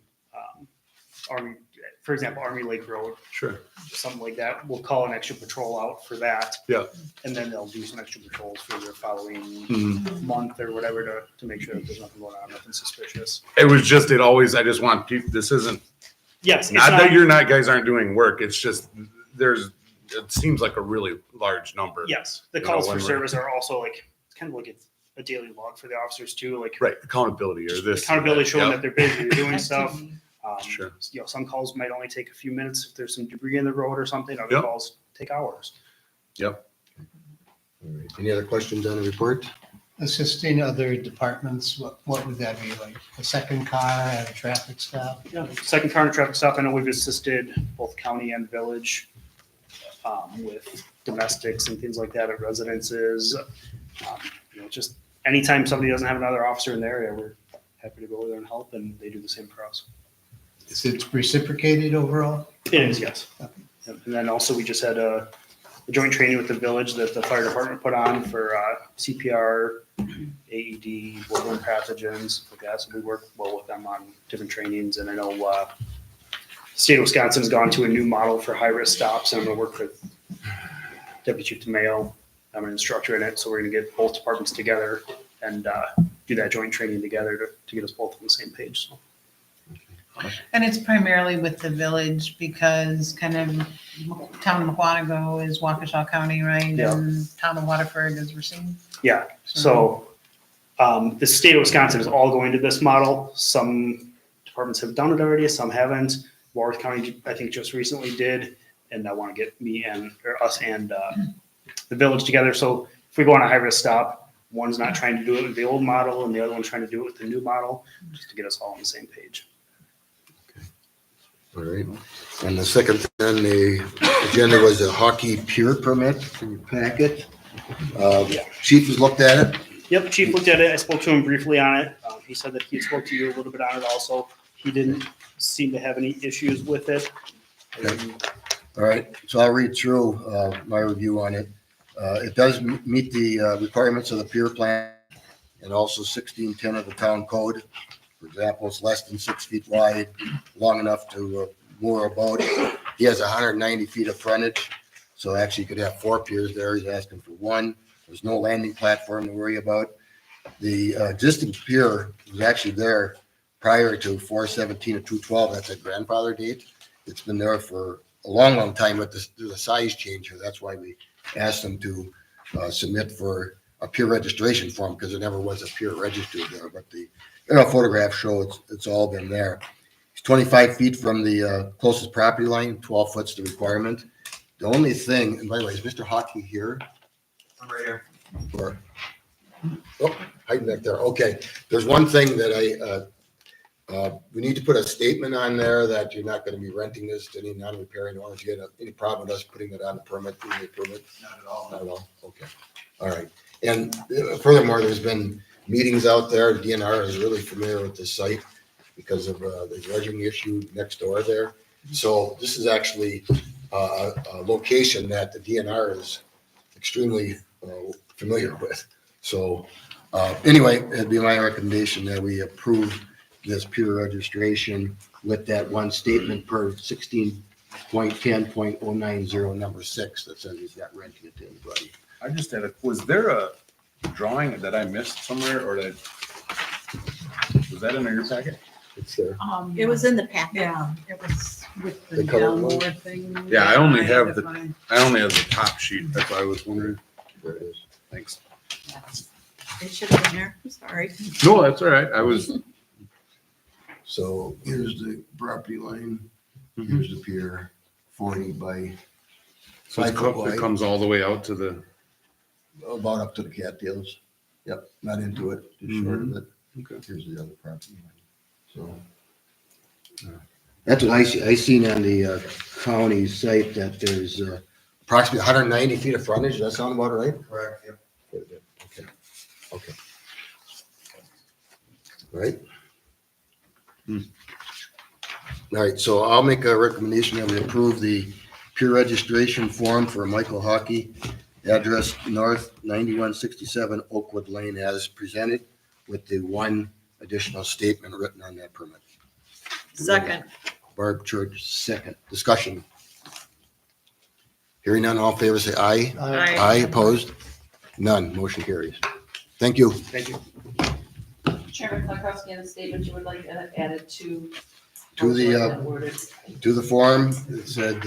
Army, for example, Army Lake Road, Sure. something like that. We'll call an extra patrol out for that. Yeah. And then they'll do some extra patrols for the following Mhm. month or whatever to make sure that there's nothing going on, nothing suspicious. I just want people, this isn't, Yes. not that guys aren't doing work. It's just, it seems like a really large number. Yes, the You know, calls when for we're- service are also like, it's kind of like a daily log for the officers too, like Right, accountability or this. accountability showing Yep. that they're busy, they're doing stuff. Sure. Some calls might only take a few minutes if there's some debris in the road or something. Other Yep. calls take hours. Yep. All right. Any other questions on the report? Assisting other departments, what would that be, like a second car at a traffic stop? Yeah, second car and traffic stop. I know we've assisted both county and village with domestics and things like that at residences. Just anytime somebody doesn't have another officer in the area, we're happy to go over there and help, and they do the same for us. Is it reciprocated overall? It is, yes. And then also we just had a joint training with the village that the fire department put on for CPR, AED, bloodborne pathogens, like that. So we work well with them on different trainings. And I know the state of Wisconsin has gone to a new model for high-risk stops, and I'm going to work with Deputy Chief DeMayo. I'm an instructor in it, so we're going to get both departments together and do that joint training together to get us both on the same page. So. And it's primarily with the village because kind of town of Mukwonago is Waukesha County, right? Yeah. And town of Waterford is Racine. Yeah, so the state of Wisconsin is all going to this model. Some departments have done it already, some haven't. Warwick County, I think, just recently did, and I want to get us and the village together. So if we go on a high-risk stop, one's not trying to do it with the old model, and the other one's trying to do it with the new model, just to get us all on the same page. All right. And the second on the agenda was a hockey pier permit in your packet. Chief has looked at it. Yep, Chief looked at it. I spoke to him briefly on it. He said that he spoke to you a little bit on it also. He didn't seem to have any issues with it. Okay. All right, so I'll read through my review on it. It does meet the requirements of the pier plan and also 1610 of the town code. For example, it's less than 6 feet wide, long enough to moor a boat. He has 190 feet of frontage, so actually you could have 4 piers there. He's asking for 1. There's no landing platform to worry about. The existing pier was actually there prior to 4/17 of 212. That's a grandfather date. It's been there for a long, long time, but there's a size change here. That's why we asked them to submit for a pier registration form, because there never was a pier registered there. But the photographs show it's all been there. It's 25 feet from the closest property line, 12 foot's the requirement. The only thing, and by the way, is Mr. Hockey here? I'm right here. Or, hiding back there. Okay, there's one thing that we need to put a statement on there that you're not going to be renting this to any non-repairing owners. You get any problem with us putting it on the permit? Not at all. Not at all. Okay. All right. And furthermore, there's been meetings out there. The DNR is really familiar with this site because of the dredging issue next door there. So this is actually a location that the DNR is extremely familiar with. So Anyway, it'd be my recommendation that we approve this peer registration with that one statement per 16.10.090 number 6 that says he's not renting it to anybody. I just had was there a drawing that I missed somewhere or was that in your packet? It's there. It was in the packet. Yeah, it was with The the color one? Delmore thing. Yeah, I only have the. I only have the top sheet. That's why I was wondering. There it is. Thanks. It should have been there. I'm sorry. No, that's all right. I was. So here's the property line, here's the pier, 40 by So it's 5 foot it wide, comes all the way out to the. about up to the cattails. Yep, not into it, just short of it. Okay. Here's the other property line. So that's what I see. I seen on the county site that there's approximately 190 feet of frontage. Does that sound about right? Correct, yep. Okay. Okay. All right. All right, so I'll make a recommendation that we approve the peer registration form for Michael Hockey, address North 9167 Oakwood Lane as presented with the one additional statement written on that permit. Second. Barb Church, second. Discussion. Hearing none, all in favor say aye. Aye. Aye, opposed? None, motion carries. Thank you. Thank you. Chairman Clarkowski, any statements you would like added to? To the, That worded? To the form, it said,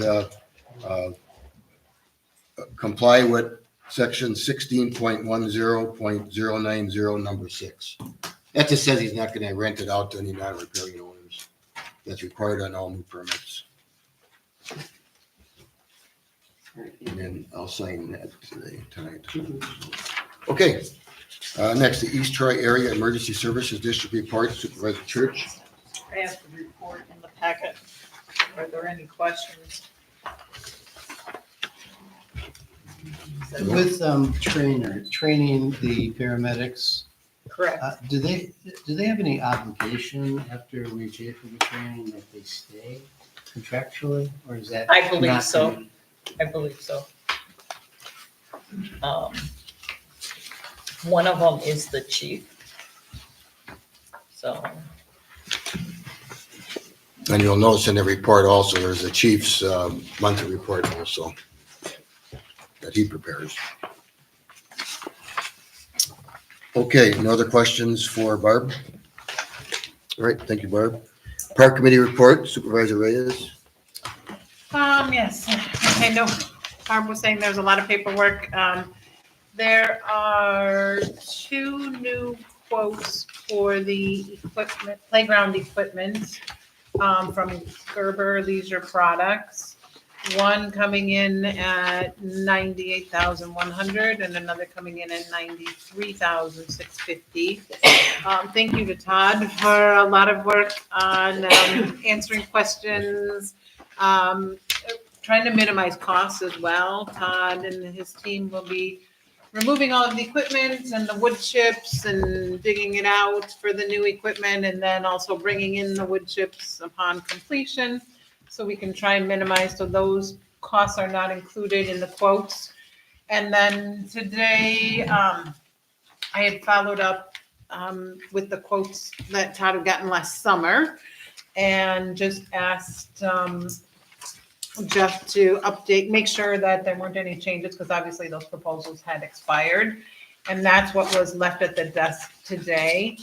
comply with section 16.10.090, number 6. That just says he's not gonna rent it out to any non-riparian owners. That's required on all new permits. And then I'll sign that tonight. Okay, next, the East Troy Area Emergency Services District Report, Supervisor Church. I have the report in the packet. Are there any questions? With training the paramedics, Correct. do they have any obligation after we pay for the training that they stay contractually, or is that? I believe not so. gonna- I believe so. One of them is the chief. So, And you'll notice in the report also, there's a chief's monthly report also that he prepares. Okay, no other questions for Barb? All right, thank you, Barb. Park Committee report, Supervisor Reyes. Yes, I know Barb was saying there's a lot of paperwork. There are 2 new quotes for the equipment, playground equipment, from Gerber Leisure Products. One coming in at $98,100 and another coming in at $93,650. Thank you to Todd for a lot of work on answering questions, trying to minimize costs as well. Todd and his team will be removing all of the equipment and the wood chips and digging it out for the new equipment, and then also bringing in the wood chips upon completion. So we can try and minimize, so those costs are not included in the quotes. And then today, I had followed up with the quotes that Todd had gotten last summer and just asked Jeff to update, make sure that there weren't any changes, because obviously those proposals had expired. And that's what was left at the desk today.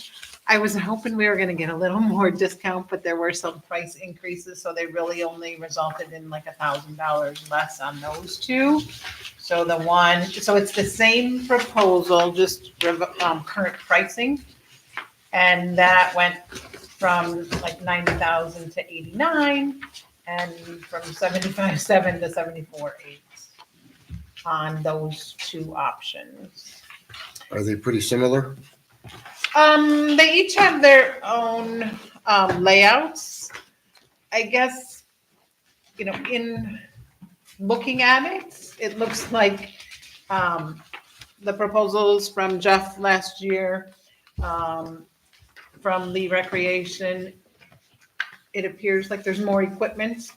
I was hoping we were gonna get a little more discount, but there were some price increases, so they really only resulted in like $1,000 less on those 2. So it's the same proposal, just current pricing. And that went from like 90,000 to 89, and from 75.7 to 74.8 on those 2 options. Are they pretty similar? They each have their own layouts. I guess, in looking at it, it looks like the proposals from Jeff last year, from the recreation, it appears like there's more equipment.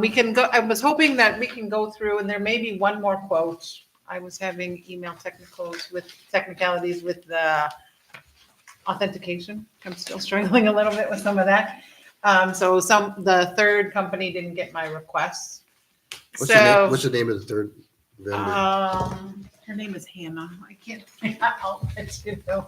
We can go, I was hoping that we can go through, and there may be one more quote I was having email technicalities with the authentication. I'm still struggling a little bit with some of that. So the third company didn't get my requests. What's the name, So, what's the name of the third vendor? her name is Hannah. I can't, I'll let you know.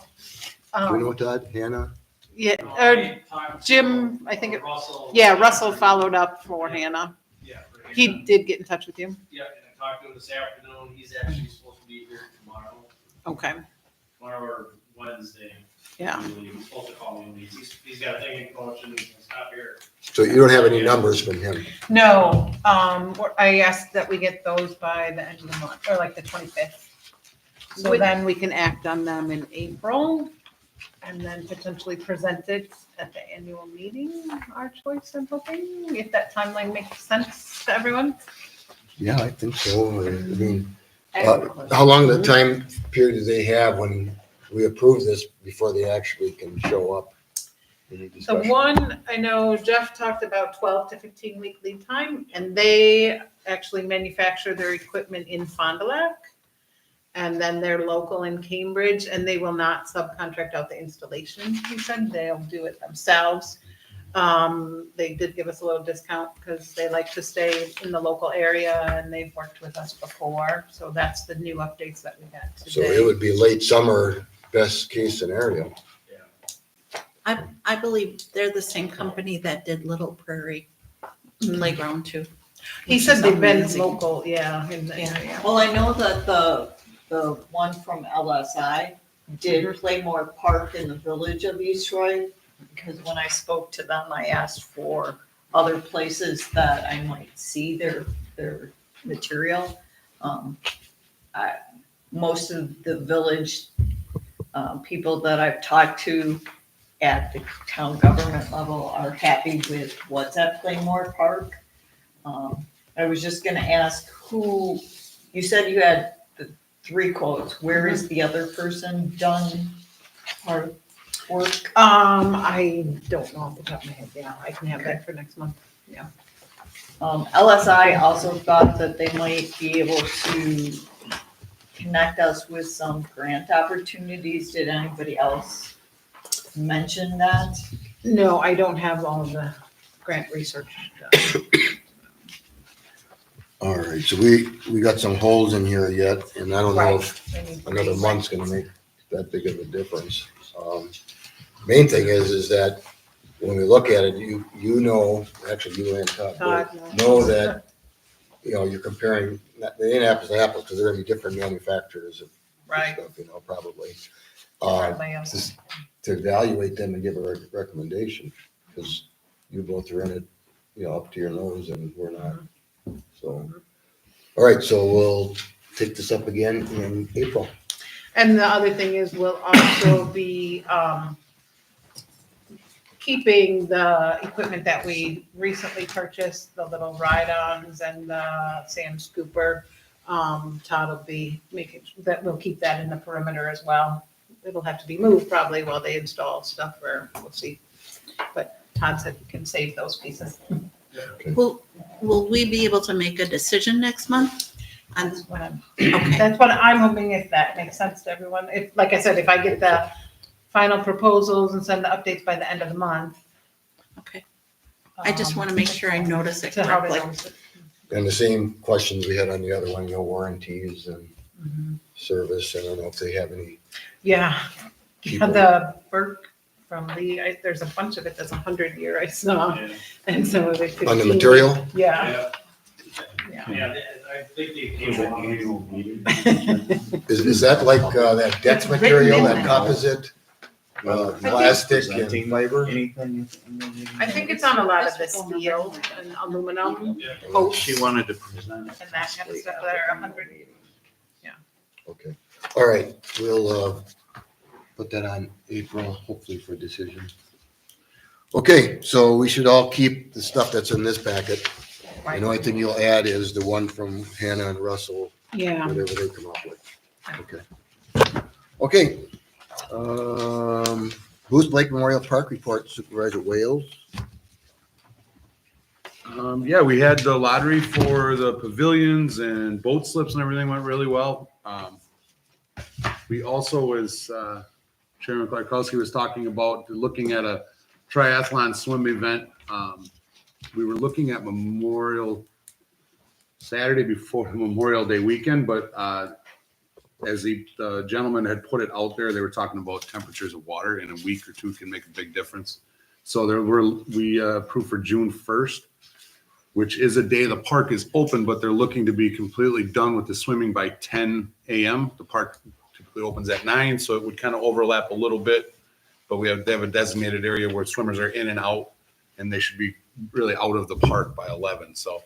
Do you know what that, Hannah? Yeah, Jim, I think, Russell followed up for Hannah. Yeah. He did get in touch with you. Yeah, and I talked to him this afternoon. He's actually supposed to be here tomorrow. Okay, Tomorrow or Wednesday. yeah. He's supposed to call me. He's got a thing in coach and he's not here. So you don't have any numbers from him? No, I asked that we get those by the end of the month, or like the 25th. So then we can act on them in April and then potentially present it at the annual meeting, our choice, I'm hoping, if that timeline makes sense to everyone. Yeah, I think so. I mean, how long the time period do they have when we approve this before they actually can show up? Any The discussion? one, I know Jeff talked about 12 to 15 week lead time, and they actually manufacture their equipment in Fond du Lac. And then they're local in Cambridge, and they will not subcontract out the installation. He said they'll do it themselves. They did give us a little discount because they like to stay in the local area and they've worked with us before. So that's the new updates that we got So it today. would be late summer, best case scenario. I believe they're the same company that did Little Prairie Playground too. He which said is they've been amazing. local, yeah, in the Yeah. area. Well, I know that the one from LSI did Playmore Park in the village of East Roy, because when I spoke to them, I asked for other places that I might see their material. Most of the village people that I've talked to at the town government level are happy with what's at Playmore Park. I was just gonna ask who, you said you had the 3 quotes. Where is the other person done our work? I don't know off the top of my head. Yeah, I can have that for next month. Yeah. LSI also thought that they might be able to connect us with some grant opportunities. Did anybody else mention that? No, I don't have all of the grant research done. All right, so we got some holes in here yet, and I don't know if another month's gonna make that big of a difference. Main thing is that when we look at it, you know, actually you and Todd both know that, you know, you're comparing, they ain't apples to apples, because they're gonna be different manufacturers of Right. stuff, you know, probably. Different Just to evaluate them and give a recommendation, because you both are in it, you know, up to your nose, and we're not. So, all right, so we'll take this up again in April. And the other thing is we'll also be keeping the equipment that we recently purchased, the little ride-ons and the sand scooper. Todd will be making, that we'll keep that in the perimeter as well. It'll have to be moved probably while they install stuff, or we'll see. But Todd said we can save those pieces. Will we be able to make a decision next month? That's what I'm, Okay, that's what I'm hoping, if that makes sense to everyone. If, like I said, if I get the final proposals and send the updates by the end of the month. okay. I just want to make sure I notice it To how they correctly. notice it. And the same questions we had on the other one, you know, warranties and service. I don't know if they have any. Yeah, People. the Burke from Lee, there's a bunch of it that's 100-year I saw, and some of it. On the 15. material? Yeah. Yeah, I think they came along. Is that like that Dex material, that composite, plastic and fiber? I think it's on a lot of the steel and aluminum posts She wanted to present it. and that kind of stuff that are 100. Okay, all right, we'll put that on April, hopefully for a decision. Okay, so we should all keep the stuff that's in this packet. And the only thing you'll add is the one from Hannah and Russell, Yeah. whatever they come up with. Okay. Okay. Bruce Blake Memorial Park Report, Supervisor Wales. Yeah, we had the lottery for the pavilions and boat slips and everything went really well. We also, as Chairman Klarkowski was talking about, looking at a triathlon swim event. We were looking at Saturday before Memorial Day weekend, but as the gentleman had put it out there, they were talking about temperatures of water in a week or two can make a big difference. So we approved for June 1st, which is a day the park is open, but they're looking to be completely done with the swimming by 10 a.m. The park typically opens at 9, so it would kind of overlap a little bit. But they have a designated area where swimmers are in and out, and they should be really out of the park by 11. So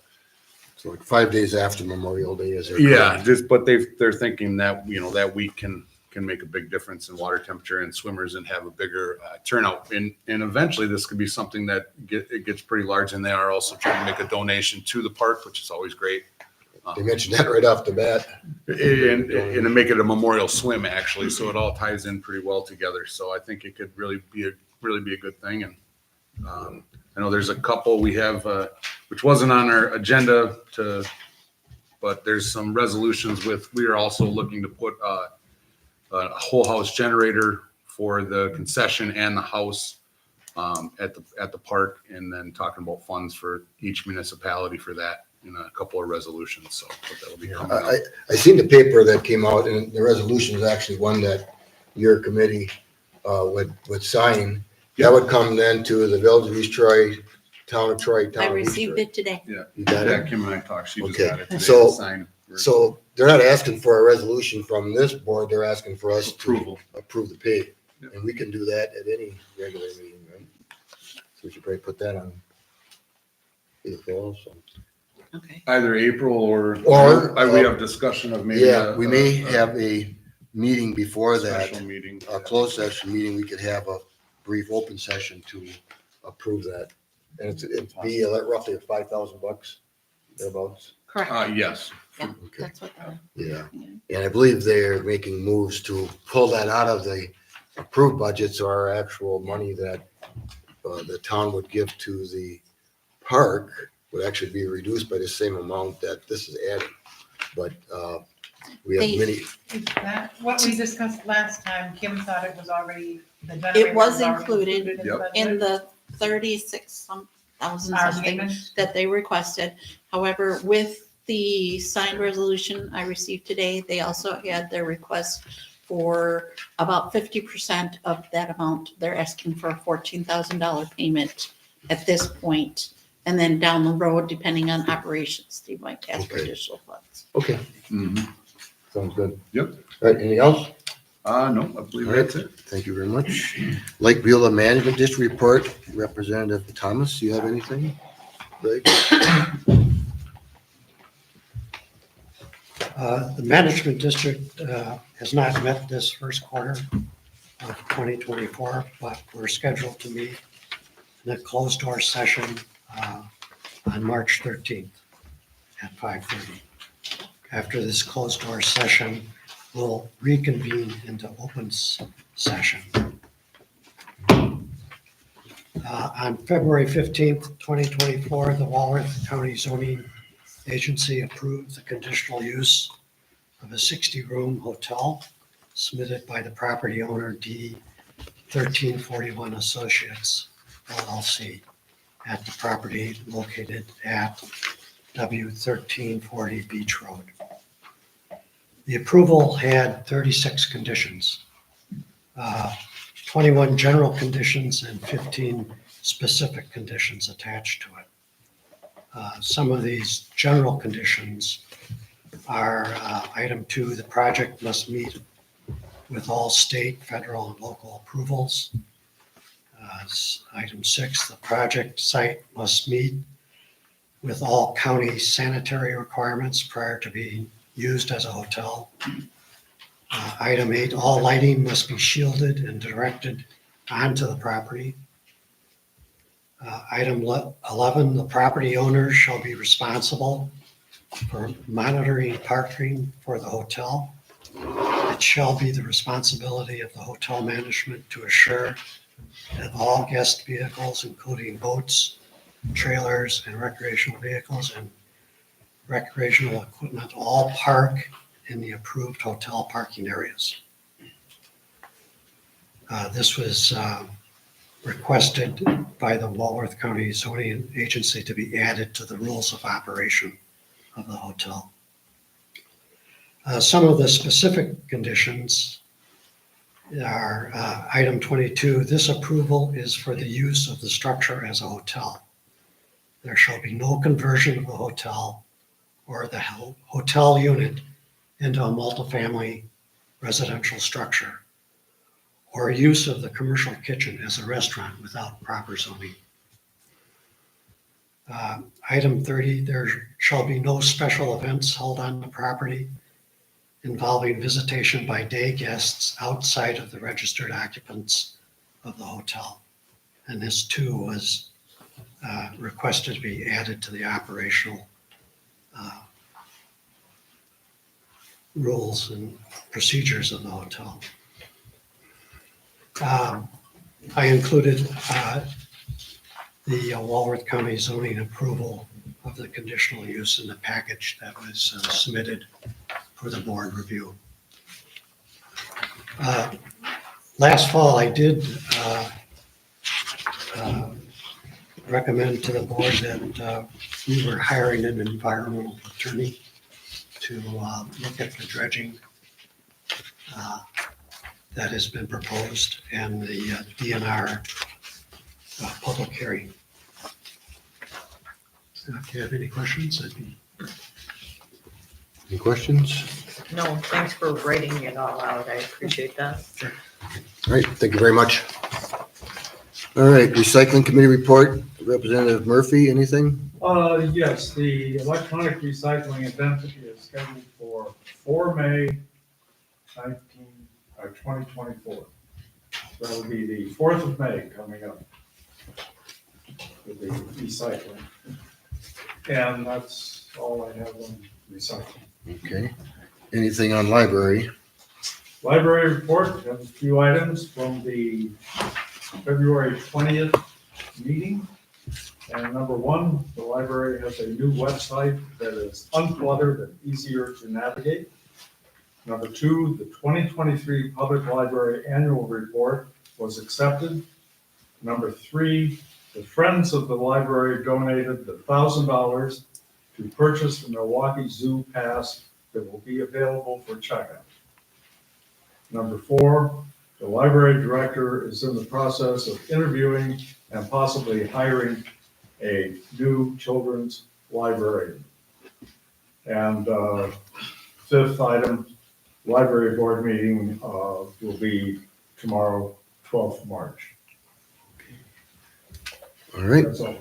like 5 days after Memorial Day is there? yeah, but they're thinking that, that week can make a big difference in water temperature and swimmers and have a bigger turnout. And eventually this could be something that it gets pretty large, and they are also trying to make a donation to the park, which is always great. They mentioned that right off the bat. And to make it a memorial swim, actually, so it all ties in pretty well together. So I think it could really be a good thing. And I know there's a couple we have, which wasn't on our agenda but there's some resolutions we are also looking to put a whole house generator for the concession and the house at the park, and then talking about funds for each municipality for that in a couple of resolutions. So that'll be coming up. I seen the paper that came out, and the resolution is actually one that your committee would sign. That would come then to the Village of East Troy, Town of Troy, I Town of East received Troy. it today. Yeah, You got it? Kim and I talked. She just Okay. got it today. So- to sign. So they're not asking for a resolution from this board, they're asking for us to approve the pay. Yep. And we can do that at any regular meeting, right? So we should probably put that on April also. Okay. Either April or we have discussion of maybe. Yeah, we may have a meeting before that, Special meeting. a closed session meeting, we could have a brief open session to approve that. And it'd be roughly $5,000 thereabouts. Correct. Yes. Yeah, Okay. that's what. Yeah, and I believe they're making moves to pull that out of the approved budgets or actual money that the town would give to the park would actually be reduced by the same amount that this is adding. But we have They- many, What we discussed last time, Kim thought it was already, the It was included in the Yep. budget. in the 36,000 Our something payment. that they requested. However, with the signed resolution I received today, they also had their request for about 50% of that amount. They're asking for a $14,000 payment at this point. And then down the road, depending on operations, they might ask for Okay. additional funds. okay, Mhm. sounds good. Yep. All right, anything else? No, I believe All right, that's it. thank you very much. Lake Beulah Management District Report, Representative Thomas, you have anything? Greg? The management district has not met this first quarter of 2024, but we're scheduled to meet in a closed door session on March 13th at 5:30. After this closed door session, we'll reconvene into open session. On February 15th, 2024, the Walworth County Zoning Agency approved the conditional use of a 60-room hotel submitted by the property owner D 1341 Associates LLC at the property located at W 1340 Beach Road. The approval had 36 conditions, 21 general conditions and 15 specific conditions attached to it. Some of these general conditions are item 2, the project must meet with all state, federal, and local approvals. Item 6, the project site must meet with all county sanitary requirements prior to being used as a hotel. Item 8, all lighting must be shielded and directed onto the property. Item 11, the property owner shall be responsible for monitoring parking for the hotel. It shall be the responsibility of the hotel management to assure that all guest vehicles, including boats, trailers, and recreational vehicles and recreational equipment all park in the approved hotel parking areas. This was requested by the Walworth County Zoning Agency to be added to the rules of operation of the hotel. Some of the specific conditions are item 22. This approval is for the use of the structure as a hotel. There shall be no conversion of the hotel or the hotel unit into a multifamily residential structure or use of the commercial kitchen as a restaurant without proper zoning. Item 30, there shall be no special events held on the property involving visitation by day guests outside of the registered occupants of the hotel. And this too was requested to be added to the operational rules and procedures of the hotel. I included the Walworth County zoning approval of the conditional use in the package that was submitted for the board review. Last fall, I did recommend to the board that we were hiring an environmental attorney to look at the dredging that has been proposed and the DNR public hearing. If you have any questions, I'd be. Any questions? No, thanks for writing it all out. I appreciate that. All right, thank you very much. All right, recycling committee report, Representative Murphy, anything? Yes, the electronic recycling event is scheduled for May 2024. That would be the 4th of May coming up with the recycling. And that's all I have on recycling. Okay. Anything on library? Library report, have a few items from the February 20th meeting. And number one, the library has a new website that is uncluttered and easier to navigate. Number two, the 2023 Public Library Annual Report was accepted. Number three, the Friends of the Library donated the $1,000 to purchase the Milwaukee Zoo Pass that will be available for checkout. Number four, the library director is in the process of interviewing and possibly hiring a new children's librarian. And fifth item, library board meeting will be tomorrow, 12th March. All right. That's all.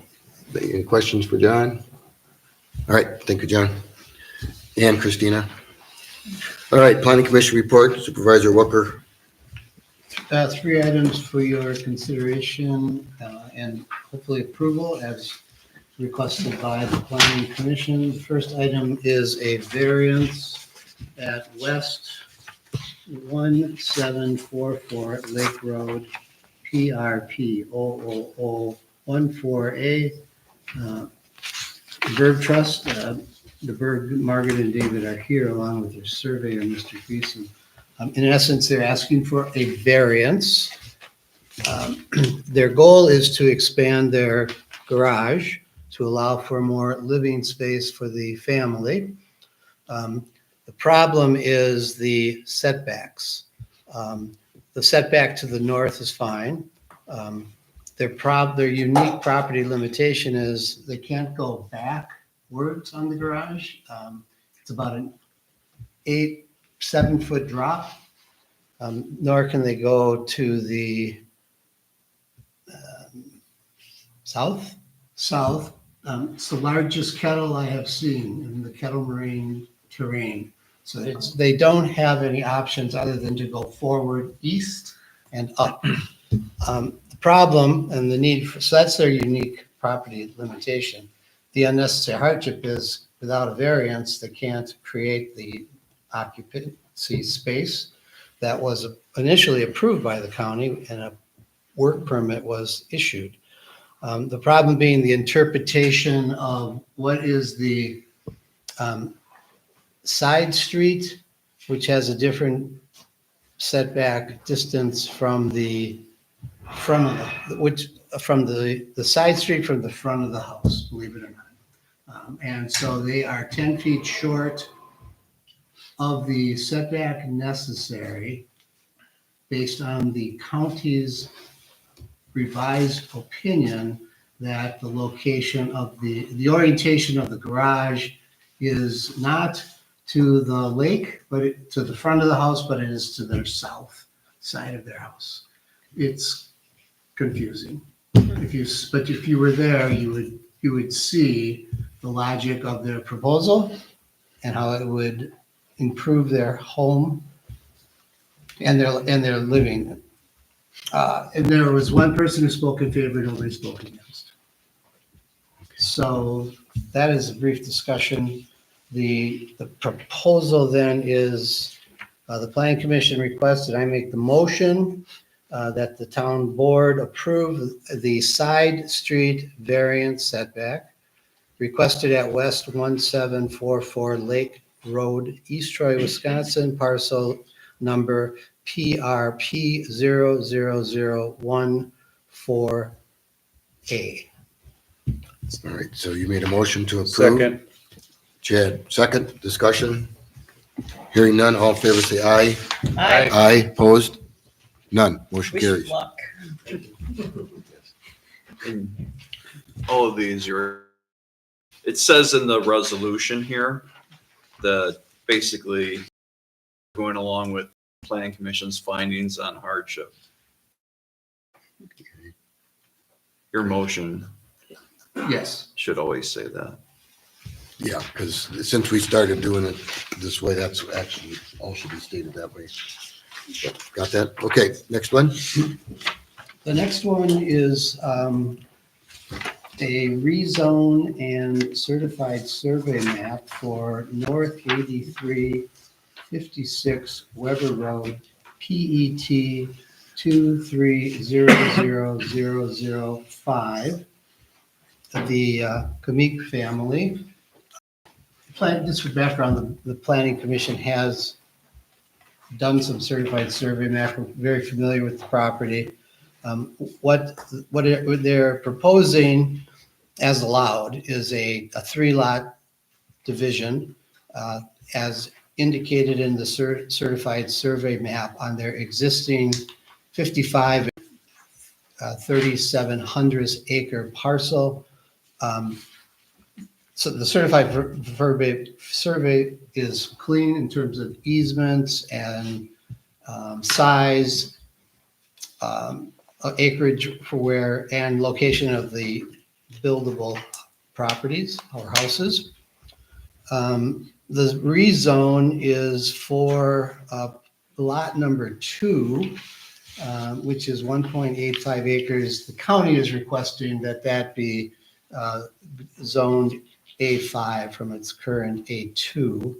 Any questions for John? All right, thank you, John. And Christina. All right, planning commission report, Supervisor Walker. Three items for your consideration and hopefully approval as requested by the planning commission. The first item is a variance at West 1744 Lake Road, PRP 00014A. Berg Trust, the Berg, Margaret and David are here along with their surveyor, Mr. Greason. In essence, they're asking for a variance. Their goal is to expand their garage to allow for more living space for the family. The problem is the setbacks. The setback to the north is fine. Their unique property limitation is they can't go backwards on the garage. It's about an 7 foot drop, nor can they go to the south. It's the largest kettle I have seen in the Kettle Marine terrain. So they don't have any options other than to go forward east and up. The problem and the need for, so that's their unique property limitation. The unnecessary hardship is without a variance, they can't create the occupancy space that was initially approved by the county and a work permit was issued. The problem being the interpretation of what is the side street, which has a different setback distance from the front of the side street from the front of the house, believe it or not. And so they are 10 feet short of the setback necessary based on the county's revised opinion that the location of the orientation of the garage is not to the lake, but to the front of the house, but it is to their south side of their house. It's confusing. But if you were there, you would see the logic of their proposal and how it would improve their home and their living. And there was one person who spoke in favor, nobody spoke against. So that is a brief discussion. The proposal then is, the planning commission requested I make the motion that the town board approve the side street variance setback requested at West 1744 Lake Road, East Troy, Wisconsin, parcel number PRP 00014A. All right, so you made a motion to approve. Second. Chad, second, discussion. Hearing none, all in favor say aye. Aye. Aye, opposed? None, motion Wish you carries. luck. And all of these are, it says in the resolution here that basically going along with planning commission's findings on hardship. Your motion Yes. should always say that. Yeah, because since we started doing it this way, that's actually all should be stated that way. Got that? Okay, next one. The next one is a rezone and certified survey map for North 8356 Weber Road, PET 2300005. The Kamik family. Just for background, the planning commission has done some certified survey map. We're very familiar with the property. What they're proposing as allowed is a 3-lot division as indicated in the certified survey map on their existing 55 3,700 acre parcel. So the certified survey is clean in terms of easements and size, acreage for where, and location of the buildable properties or houses. The rezone is for lot number 2, which is 1.85 acres. The county is requesting that be zoned A5 from its current A2.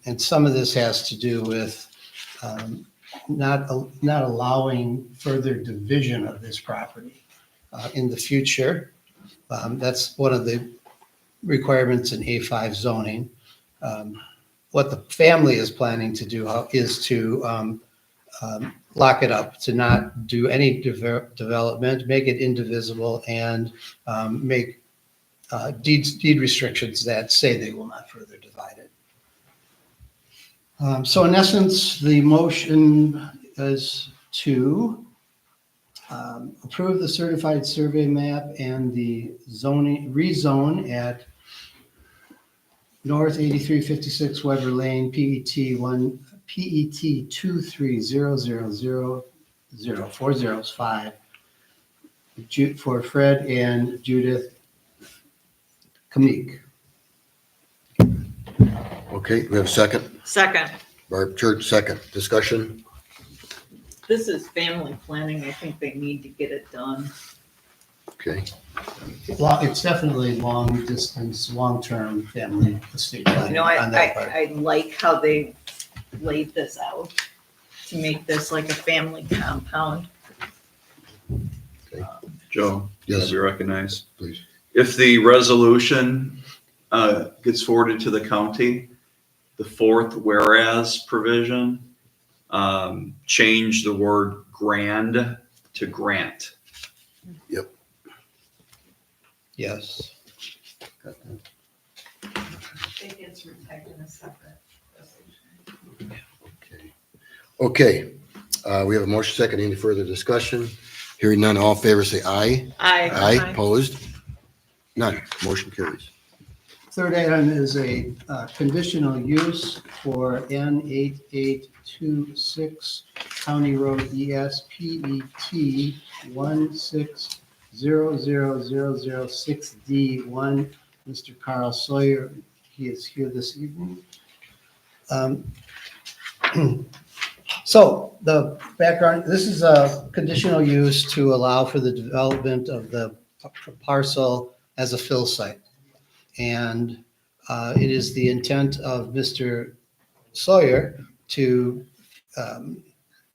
And some of this has to do with not allowing further division of this property in the future. That's one of the requirements in A5 zoning. What the family is planning to do is to lock it up, to not do any development, make it indivisible, and make deed restrictions that say they will not further divide it. So in essence, the motion is to approve the certified survey map and the rezone at North 8356 Weber Lane, PET 230000405 for Fred and Judith Kamik. Okay, we have a second. Second, Barb Church, second. Discussion. this is family planning. I think they need to get it done. Okay, It's definitely long distance, long-term family estate planning on that part. I like how they laid this out to make this like a family compound. Joe, Yes. be recognized. Please. If the resolution gets forwarded to the county, the fourth whereas provision, change the word grand to grant. Yes. I think it's typed in a separate resolution. Okay, we have a motion second. Any further discussion? Hearing none, all in favor say aye. Aye. Aye, opposed? None, motion carries. Third item is a conditional use for N8826 County Road ESPET 1600006D1. Mr. Carl Sawyer, he is here this evening. So the background, this is a conditional use to allow for the development of the parcel as a fill site. And it is the intent of Mr. Sawyer to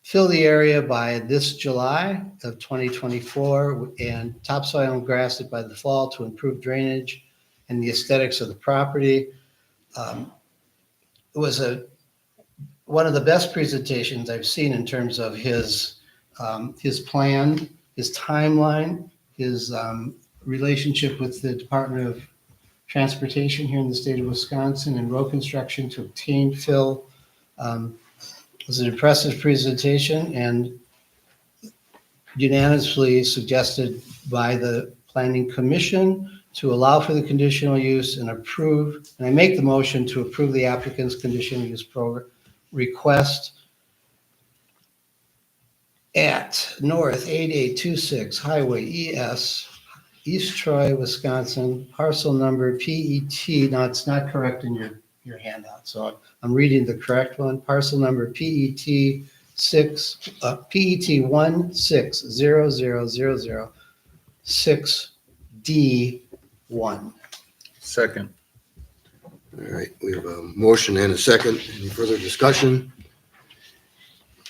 fill the area by this July of 2024 and topsoil and grass it by the fall to improve drainage and the aesthetics of the property. It was one of the best presentations I've seen in terms of his plan, his timeline, his relationship with the Department of Transportation here in the state of Wisconsin and road construction to obtain fill. It was an impressive presentation and unanimously suggested by the Planning Commission to allow for the conditional use and approve, and I make the motion to approve the applicant's conditional use program request at North 8826 Highway ES, East Troy, Wisconsin, parcel number PET. Now, it's not correct in your handout, so I'm reading the correct one. Parcel number PET 1600006D1. Second. All right, we have a motion and a second. Any further discussion?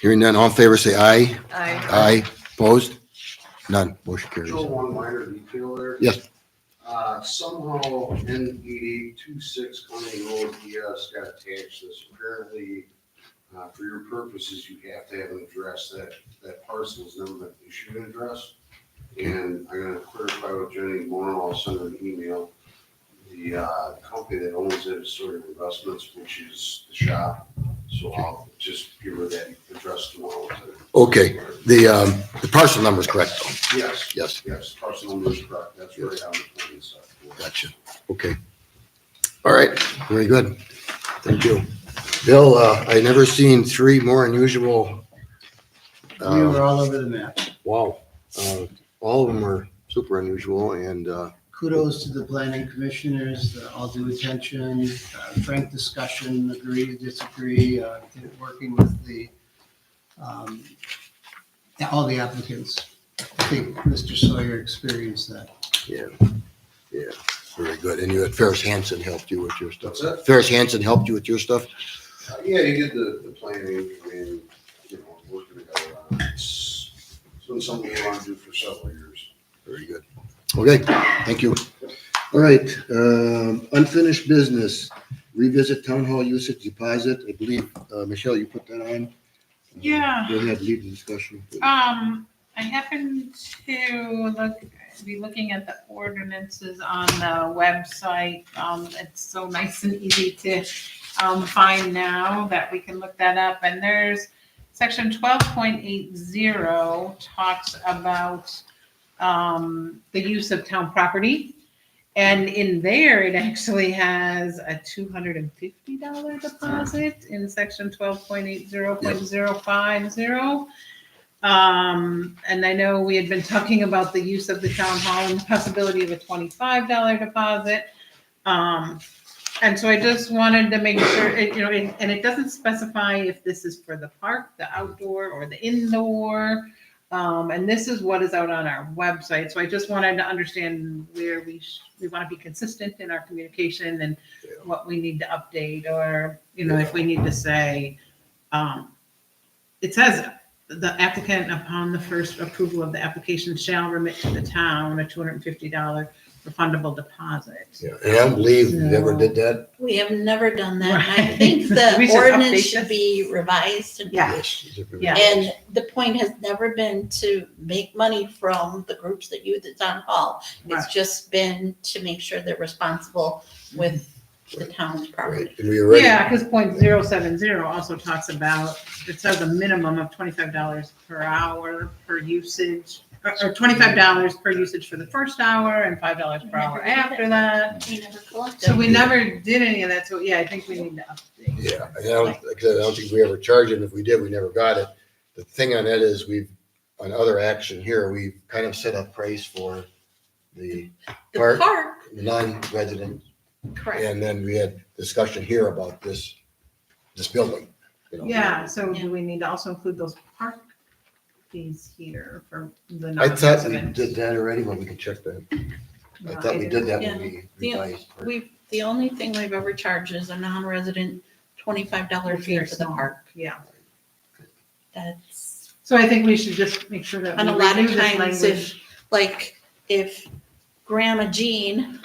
Hearing none, all in favor say aye. Aye. Aye, opposed? None, motion carries. Joe, one minor detail there. Yes. Somehow N8826 County Road ES got attached to this. Apparently, for your purposes, you have to have an address. That parcel has never been issued an address. And I'm gonna clarify with Jenny Moore, I'll send her an email. The company that owns it is Sawyer Investments, which is the shop. So I'll just give her that address tomorrow. Okay, the parcel number is correct though. Yes. Yes. Yes, parcel number is correct. That's right on the plan side. Gotcha. Okay. All right, very good. Thank you. Bill, I never seen three more unusual. We were all over the map. Wow. All of them were super unusual and Kudos to the planning commissioners, all due attention, frank discussion, agree, disagree, working with all the applicants. I think Mr. Sawyer experienced that. yeah, very good. And you had Ferris Hansen helped you with your stuff. What's that? Ferris Hansen helped you with your stuff? Yeah, he did the planning, and, working together on it. It's been something we want to do for several years. Very good. Okay, thank you. All right, unfinished business, revisit town hall usage deposit. I believe, Michelle, you put that on? Yeah. Go ahead, lead the discussion. I happen to be looking at the ordinances on the website. It's so nice and easy to find now that we can look that up. And there's section 12.80 talks about the use of town property. And in there, it actually has a $250 deposit in section 12.80.050. And I know we had been talking about the use of the town hall and the possibility of a $25 deposit. And so I just wanted to make sure, and it doesn't specify if this is for the park, the outdoor, or the indoor. And this is what is out on our website. So I just wanted to understand where we want to be consistent in our communication and what we need to update, or, if we need to say, it says the applicant upon the first approval of the application shall remit to the town a $250 refundable deposit. Yeah, and I don't believe we ever did that. We have never done that. And I Right. think the We should ordinance update should this. be revised. And Yeah. Yeah. And the point has never been to make money from the groups that use the town hall. It's Right. just been to make sure they're responsible with the town's property. Right, and we already, Yeah, because .070 also talks about, it says a minimum of $25 per hour per usage, or $25 per usage for the first hour and $5 per hour after that. We never collected. So we never did any of that, so yeah, I think we need to update. yeah, and like I said, I don't think we ever charged them. If we did, we never got it. The thing on that is on other action here, we've kind of set a price for the The park, park, non-resident. correct. And then we had discussion here about this building. you know. Yeah, so do we need to also include those park fees here for the I thought we non-residents? did that already, but we can check that. I thought we did that when we Yeah. revised. The only thing we've ever charged is a non-resident $25 fee Very for the small. park. Yeah, That's, so I think we should just make sure that and we a lot renew of this times language. if Grandma Jean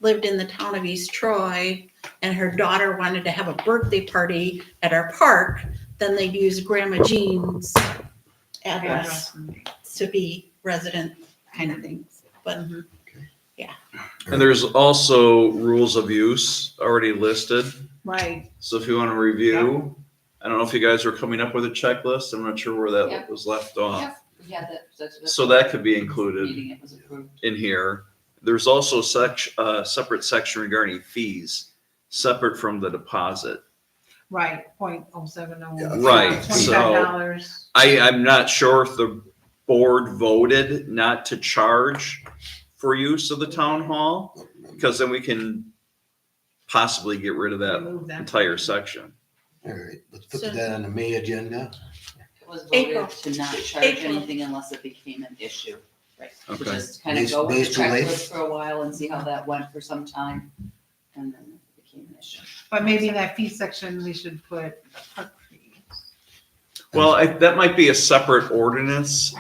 lived in the town of East Troy and her daughter wanted to have a birthday party at our park, then they'd use Grandma Jean's address to be resident kind of things. But And there's also rules of use already listed. Right, So if you want to review, I don't know if you guys are coming up with a checklist. I'm not sure where that Yeah. was left off. Yeah, that's. So that could be included Meeting it was approved. in here. There's also separate section regarding fees, separate from the deposit. right, .070. Yeah. Right, so- $25. I'm not sure if the board voted not to charge for use of the town hall, because then we can possibly get rid of Remove that that. entire section. All right, let's put So- that on the May agenda. It was April. voted to not charge April. anything unless it became an issue. Right. To Okay. just kind of Base- go with base the too late? checklist for a while and see how that went for some time. And then it became an issue. But maybe in that fee section, we should put park fees. Well, that might be a separate ordinance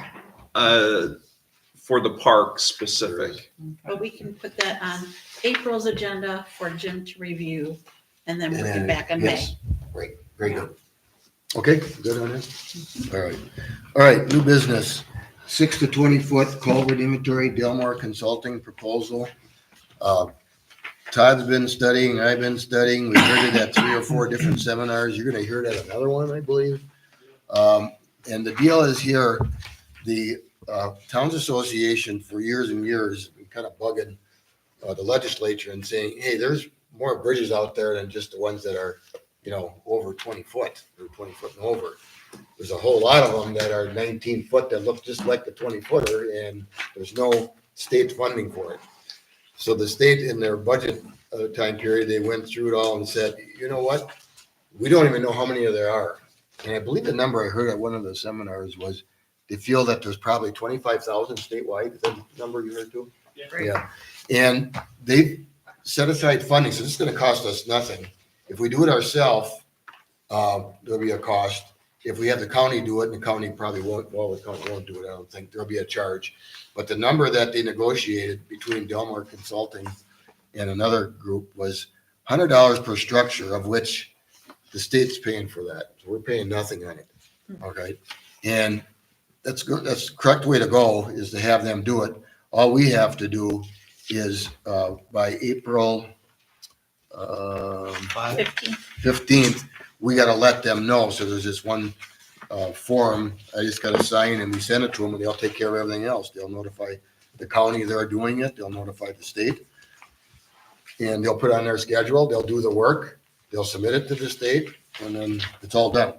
for the park specific. But we can put that on April's agenda for Jim to review, and then we'll And get then- back in May. yes, Great, very good. Okay, good on that? All right. All right, new business, 6 to 20 foot culvert inventory, Delmar Consulting proposal. Todd's been studying, I've been studying, we heard it at 3 or 4 different seminars, you're gonna hear it at another one, I believe. And the deal is here, the Towns Association for years and years, been kind of bugging the legislature and saying, hey, there's more bridges out there than just the ones that are, over 20 foot or 20 foot and over. There's a whole lot of them that are 19 foot that look just like the 20 footer and there's no state funding for it. So the state in their budget time period, they went through it all and said, you know what? We don't even know how many there are. And I believe the number I heard at one of the seminars was they feel that there's probably 25,000 statewide. Is that the number you heard too? Yeah. And they set aside funding. So this is going to cost us nothing. If we do it ourselves, there'll be a cost. If we have the county do it, and the county probably won't, well, the county won't do it, I don't think, there'll be a charge. But the number that they negotiated between Delmar Consulting and another group was $100 per structure, of which the state's paying for that. So we're paying nothing on it. Okay. And that's good. That's the correct way to go, is to have them do it. All we have to do is by April 15th, we got to let them know. So there's this one form I just got to sign, and we send it to them, and they'll take care of everything else. They'll notify the county they're doing it. They'll notify the state, and they'll put it on their schedule. They'll do the work. They'll submit it to the state, and then it's all done.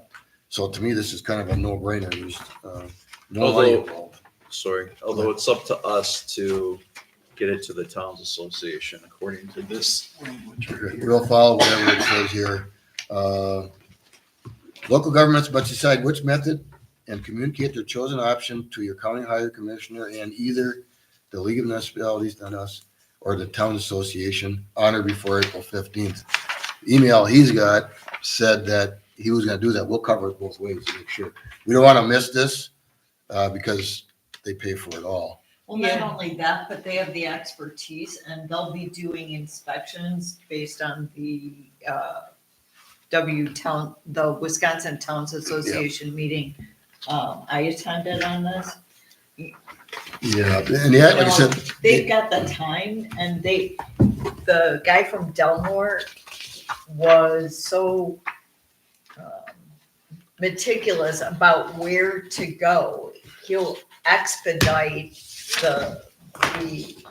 So to me, this is kind of a no-brainer. There's no money involved. Although it's up to us to get it to the Towns Association according to this language. We'll follow whatever it says here. Local governments must decide which method and communicate their chosen option to your county highway commissioner and either the League of Municipalities, not us, or the Town Association on or before April 15th. Email he's got said that he was gonna do that. We'll cover it both ways to make sure. We don't wanna miss this, because they pay for it all. Well, not only that, but they have the expertise and they'll be doing inspections based on the the Wisconsin Towns Association meeting. I attended on this. Yeah, and yeah, like I said. They've got the time and the guy from Delmore was so meticulous about where to go. He'll expedite the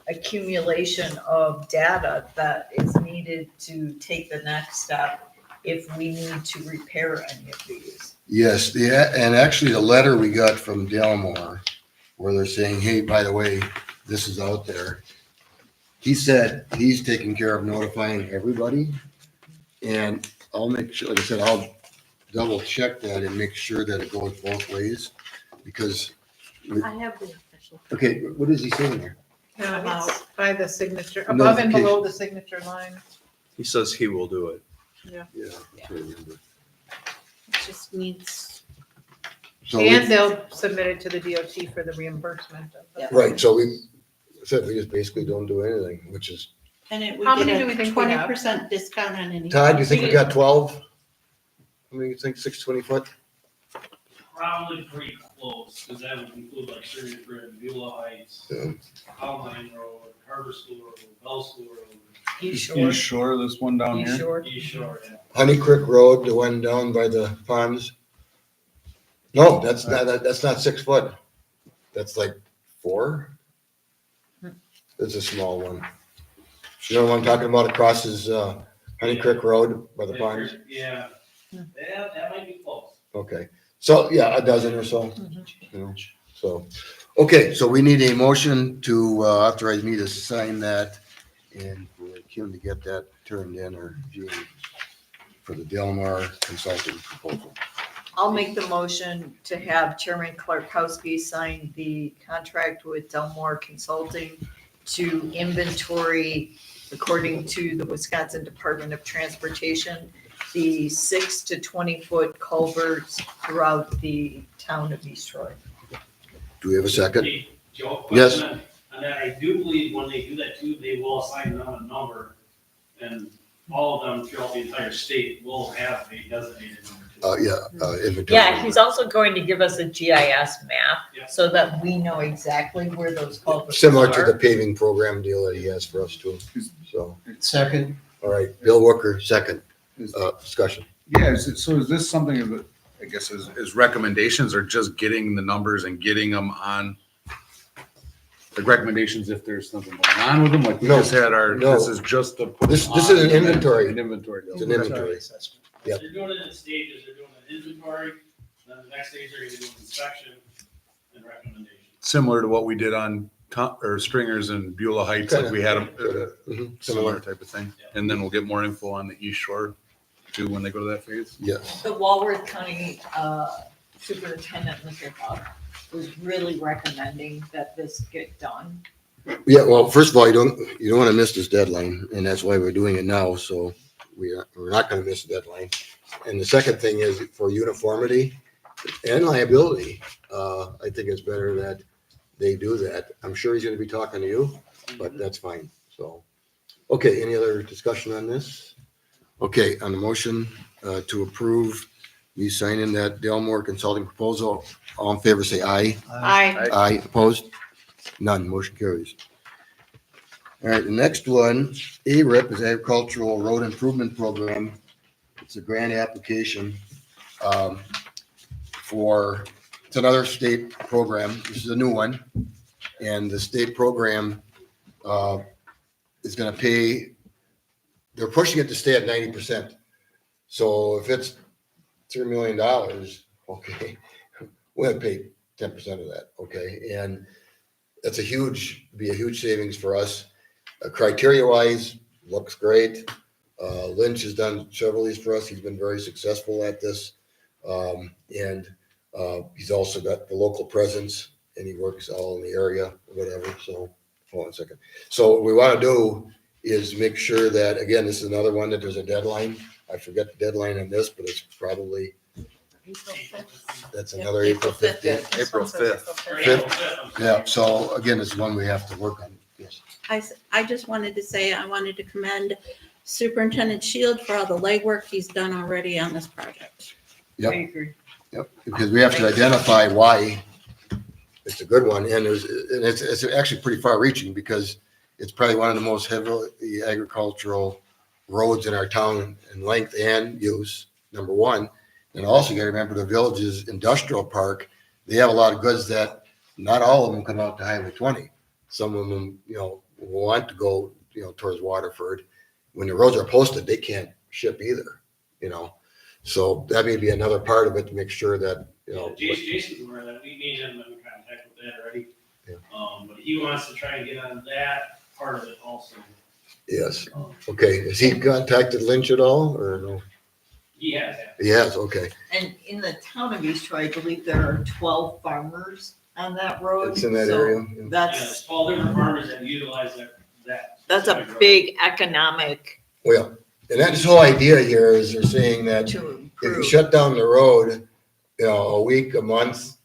accumulation of data that is needed to take the next step if we need to repair any of these. Yes, yeah, and actually the letter we got from Delmore, where they're saying, hey, by the way, this is out there. He said he's taking care of notifying everybody. And I'll make sure, like I said, I'll double check that and make sure that it goes both ways. Because, I have the official. okay, what is he saying there? It's by the signature, above and below the signature line. He says he will do it. Yeah. Yeah. I can't remember. It just needs, So And they'll submit it to the DOT for the reimbursement of the. right, so we said we just basically don't do anything, which is, and it How would many do we get a think we have? 20% discount on any. Todd, you think we got 12? How many you think, 620 foot? Probably pretty close, because that would include like Sirius Bridge, Beulah Heights, Yeah. Alpine Road, Harbor School Road, Bell School Road. East Shore. This one down East Shore. East Shore, yeah. Honey Creek Road, the one down by the ponds? No, that's not 6 foot. That's like 4. It's a small one. You know what I'm talking about across his, Honey Creek Road by the ponds? Yeah, that might be close. Okay, so, yeah, a dozen or so, you know, so, okay, so we need a motion to authorize me to sign that and for Kim to get that turned in, or Jean, for the Delmar consulting proposal. I'll make the motion to have Chairman Clarkowski sign the contract with Delmore Consulting to inventory, according to the Wisconsin Department of Transportation, the 6 to 20 foot culverts throughout the town of East Troy. Do we have a second? Hey, Joe, Yes. question on that, I do believe when they do that too, they will assign them a number, and all of them throughout the entire state will have a designated number too. Inventory. Yeah, he's also going to give us a GIS map Yeah. so that we know exactly where those culverts are. Similar to the paving program deal that he has for us too, so, Second, all right, Bill Wooker, second, discussion. Yeah, so is this something that, I guess, is recommendations or just getting the numbers and getting them on? The recommendations if there's something going on with them, like we No, just had our, no. this is just the. This is an inventory. An inventory. It's an inventory. Yep. They're doing it in stages, they're doing an inventory, then the next stage they're gonna do inspection and recommendation. Similar to what we did on or Stringers and Beulah Heights, like we had them, Mhm, similar type of thing. And then we'll get more info on the East Shore too, when they go to that phase. Yes. The Walworth County Superintendent, Mr. Huff, was really recommending that this get done. Yeah, well, first of all, you don't want to miss this deadline, and that's why we're doing it now, so we're not going to miss the deadline. And the second thing is for uniformity and liability, I think it's better that they do that. I'm sure he's going to be talking to you, but that's fine, so. Okay, any other discussion on this? Okay, on the motion to approve me signing that Delmore Consulting proposal, all in favor, say aye. Aye. Aye, opposed? None, motion carries. All right, the next one, ARIP is Agricultural Road Improvement Program. It's a grant application it's another state program. This is a new one. And the state program is gonna pay, they're pushing it to stay at 90%. So if it's $3 million, okay, we're gonna pay 10% of that, okay? And that's be a huge savings for us. Criteria wise, looks great. Lynch has done several of these for us. He's been very successful at this. And he's also got the local presence and he works all in the area, whatever. So hold on a second. So what we want to do is make sure that, again, this is another one that there's a deadline. I forget the deadline on this, but it's probably, April 5th. that's another April 15th. April 5th. Fifth. Yeah, so again, it's one we have to work on. Yes. I just wanted to say, I wanted to commend Superintendent Shield for all the legwork he's done already on this project. Yep. I agree. Yep, because we have to identify why it's a good one, and it's actually pretty far reaching, because it's probably one of the most heavily agricultural roads in our town in length and use, number one. And also you gotta remember the village's industrial park, they have a lot of goods that not all of them come out to Highway 20. Some of them, want to go, towards Waterford. When the roads are posted, they can't ship either, So that may be another part of it to make sure that, Jason's aware of that. We made him in contact with that already. Yeah. But he wants to try and get on that part of it also. yes. Okay, has he contacted Lynch at all, or no? He has that. He has, okay. And in the town of East Troy, I believe there are 12 farmers on that road. It's in that so area. Yeah, That's, there's 12 different farmers that utilize that. that's a big economic Well, and that this whole idea here is they're saying that to if you improve. shut down the road, a week, a month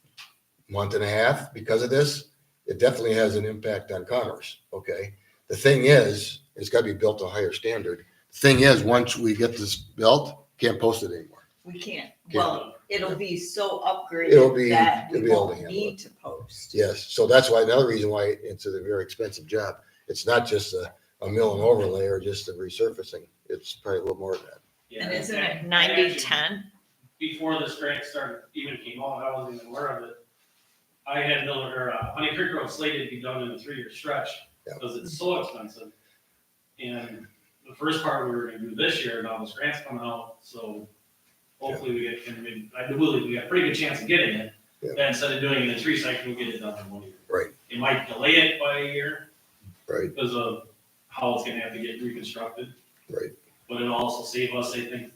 and a half because of this, it definitely has an impact on commerce, okay? The thing is, it's gotta be built to a higher standard. The thing is, once we get this built, can't post it anymore. We can't. Yeah. Well, it'll be so It'll upgraded be- that it'll we be able to won't handle need to post. Yes, so that's why, another reason why it's a very expensive job. It's not just a mill and overlay or just a resurfacing. It's probably a little more than that. Yeah, And isn't that- it that 90-10? Before this grant even came out, I wasn't even aware of it. I had Honey Creek Road slated to be done in a 3-year stretch Yeah. because it's so expensive. And the first part we were gonna do this year, now this grant's coming out, so hopefully I believe we got a pretty good chance of getting it. Yeah. Then instead of doing it in 3 cycles, we'll get it done in 1 year. Right. It might delay it by a year Right, because of how it's gonna have to get reconstructed. right. But it'll also save us, I think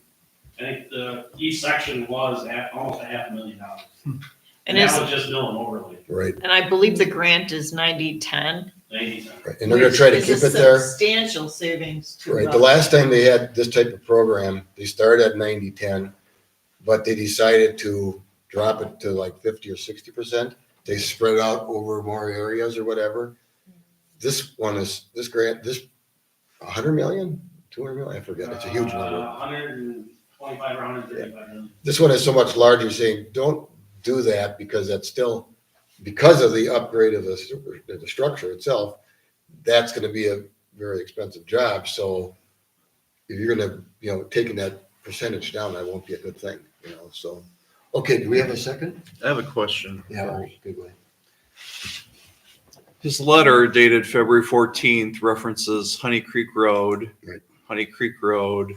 each section was at almost $500,000. And that it's, was just mill and overlay, Right, and I believe the grant is 90-10. 90. right. And they're gonna try to which keep is it a there. Substantial savings to. Right, the last time they had this type of program, they started at 90-10, but they decided to drop it to like 50 or 60%. They spread it out over more areas or whatever. This grant, 100 million, 200 million, I forget, it's a huge number. 125 or 135 million. This one is so much larger, saying, don't do that because that's still, because of the upgrade of the structure itself, that's gonna be a very expensive job, so if you're gonna, taking that percentage down, that won't be a good thing, so. Okay, do we have a second? I have a question. Yeah, all right, good way. His letter dated February 14th references Honey Creek Road. Right. Honey Creek Road.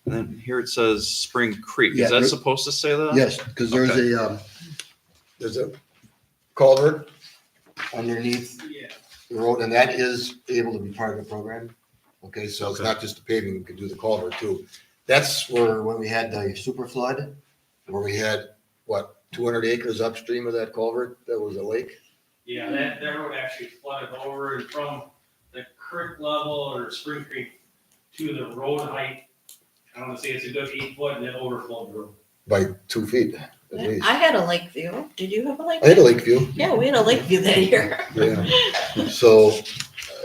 And then here it says Spring Creek. Yeah, Is that there- supposed to say that? Yes, because there's a culvert underneath Yeah. the road, and that is able to be part of the program. Okay, so it's Okay. not just the paving, we can do the culvert too. That's where, when we had the super flood, where we had, 200 acres upstream of that culvert, that was a lake? Yeah, that road actually flooded over and from the creek level or Spring Creek to the road height. I want to say it's a good 8 foot and it overflowed the road. By 2 feet at least. I had a lake view. Did you have a lake? I had a lake view, Yeah, we had a lake view that year. yeah. So,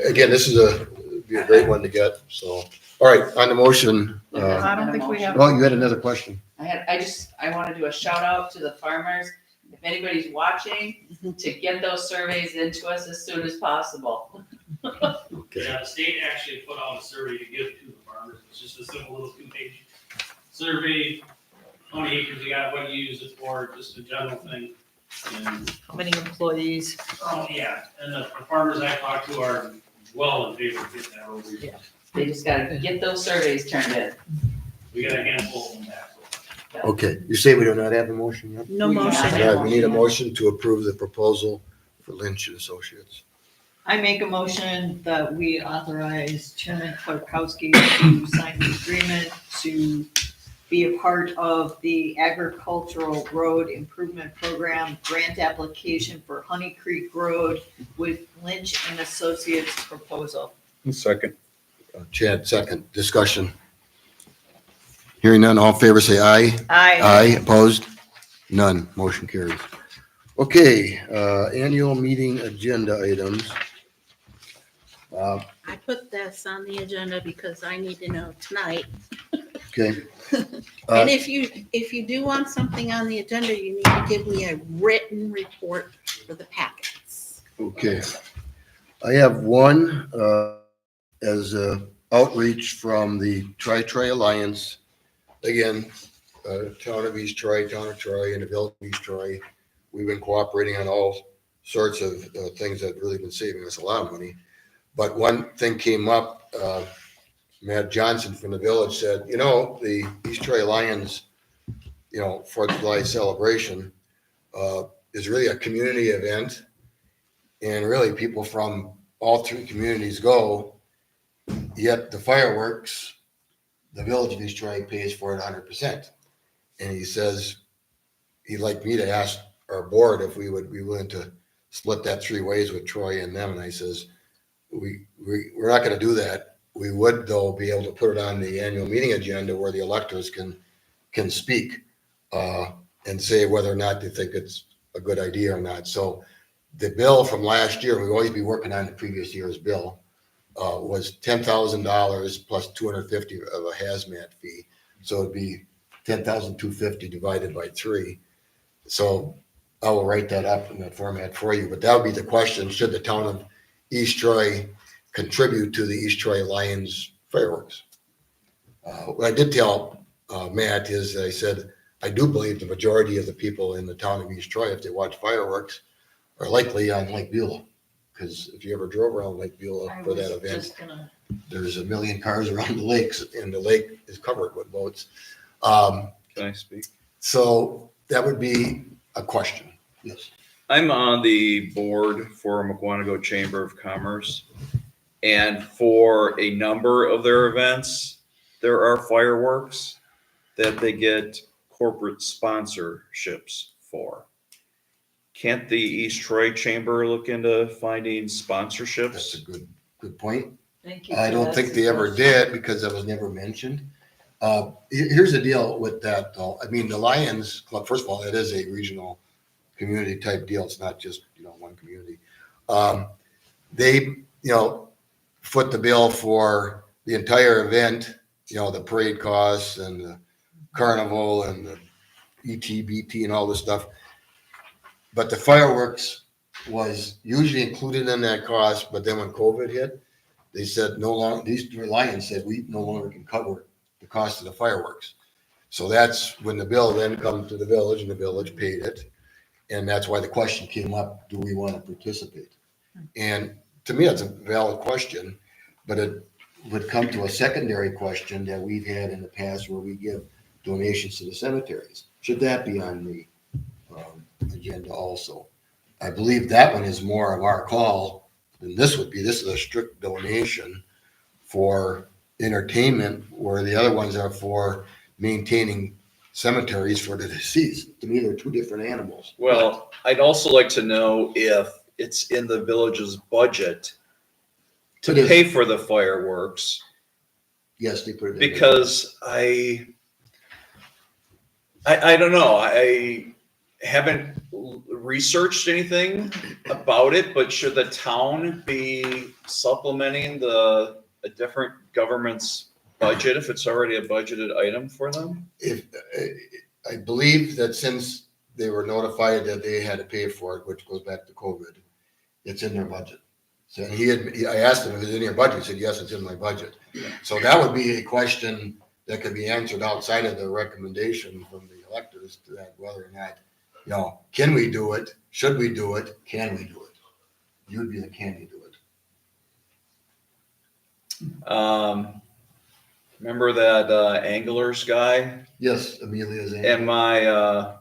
again, this is be a great one to get, so. All right, on the motion, I don't think we have. oh, you had another question? I want to do a shout out to the farmers. If anybody's watching, to get those surveys into us as soon as possible. Okay. Yeah, the state actually put out a survey to give to the farmers. It's just a simple little 2-page survey. How many acres you got, what you use it for, just a general thing. And, How many employees? yeah, and the farmers I talked to are well in favor of getting that over. Yeah. They just gotta get those surveys turned in. We got a handful of them back. Okay, you say we do not have a motion yet? No We do not motion. have All right, we need a motion to approve the proposal for Lynch and Associates. I make a motion that we authorize Chairman Kwiatkowski to sign the agreement to be a part of the agricultural road improvement program grant application for Honey Creek Road with Lynch and Associates proposal. Second. Chad, second, discussion. Hearing none, all in favor say aye. Aye. Aye, opposed? None, motion carries. Okay, annual meeting agenda items. I put this on the agenda because I need to know tonight. Okay. And if you do want something on the agenda, you need to give me a written report for the packets. Okay. I have one, as a outreach from the Tri Alliance. Again, Town of East Troy, Town of Troy, and the Village of East Troy. We've been cooperating on all sorts of things that have really been saving us a lot of money. But one thing came up, Matt Johnson from the village said, the East Troy Lions, 4th of July celebration is really a community event. And really people from all three communities go, yet the fireworks, the Village of East Troy pays for it 100%. And he says, he'd like me to ask our board if we would be willing to split that 3 ways with Troy and them. And I says, we're not going to do that. We would, though, be able to put it on the annual meeting agenda where the electors can speak and say whether or not they think it's a good idea or not. So the bill from last year, we'll always be working on the previous year's bill, was $10,000 plus $250 of a hazmat fee. So it'd be $10,250 divided by 3. So I will write that up in that format for you. But that would be the question: should the town of East Troy contribute to the East Troy Lions fireworks? What I did tell Matt is, I said, I do believe the majority of the people in the town of East Troy, if they watch fireworks, are likely on Lake Beulah. Because if you ever drove around Lake Beulah for that event, there's a million cars around the lakes, and the lake is covered with boats. Can I speak? So that would be a question. Yes. I'm on the board for Mukwonago Chamber of Commerce. And for a number of their events, there are fireworks that they get corporate sponsorships for. Can't the East Troy Chamber look into finding sponsorships? That's a good point. Thank you. I don't think they ever did because that was never mentioned. Here's the deal with that, though. I mean, the Lions Club, first of all, it is a regional community type deal. It's not just, one community. They, foot the bill for the entire event, the parade costs and the carnival and the ETBT and all this stuff. But the fireworks was usually included in that cost. But then when COVID hit, they said these Lions said we no longer can cover the cost of the fireworks. So that's when the bill then comes to the village, and the village paid it. And that's why the question came up, do we want to participate? And to me, that's a valid question, but it would come to a secondary question that we've had in the past where we give donations to the cemeteries. Should that be on the agenda also? I believe that one is more of our call than this would be. This is a strict donation for entertainment, where the other ones are for maintaining cemeteries for the deceased. To me, they're 2 different animals. Well, I'd also like to know if it's in the village's budget to pay for the fireworks. Yes, they put it in. Because I don't know. I haven't researched anything about it, but should the town be supplementing a different government's budget if it's already a budgeted item for them? If I believe that since they were notified that they had to pay for it, which goes back to COVID, it's in their budget. So I asked him if it's in your budget. He said, yes, it's in my budget. So that would be a question that could be answered outside of the recommendation from the electors to that, whether or not, can we do it? Should we do it? Can we do it? You'd be the can you do it? Remember that anglers guy? Yes, Amelia's angler. And my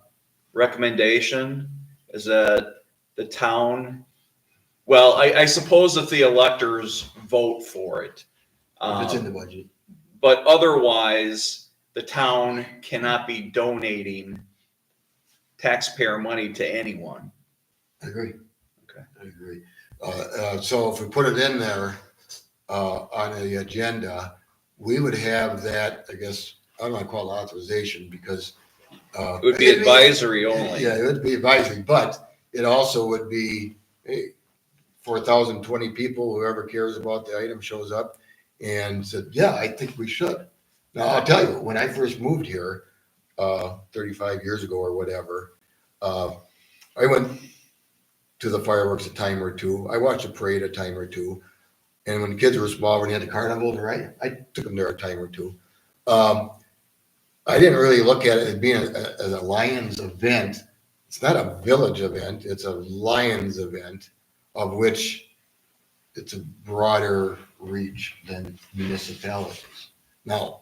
recommendation is that the town, well, I suppose if the electors vote for it. If it's in the budget. But otherwise, the town cannot be donating taxpayer money to anyone. I agree. Okay. I agree. So if we put it in there on the agenda, we would have that, I guess, I don't want to call it authorization because. It would be advisory only. Yeah, it would be advisory, but it also would be, hey, 4,020 people, whoever cares about the item shows up and said, yeah, I think we should. Now, I'll tell you, when I first moved here, 35 years ago or whatever, I went to the fireworks a time or two. I watched a parade a time or two. And when the kids were small, when you had the carnival, right, I took them there a time or two. I didn't really look at it as being as a Lions event. It's not a village event. It's a Lions event of which it's a broader reach than municipalities. Now,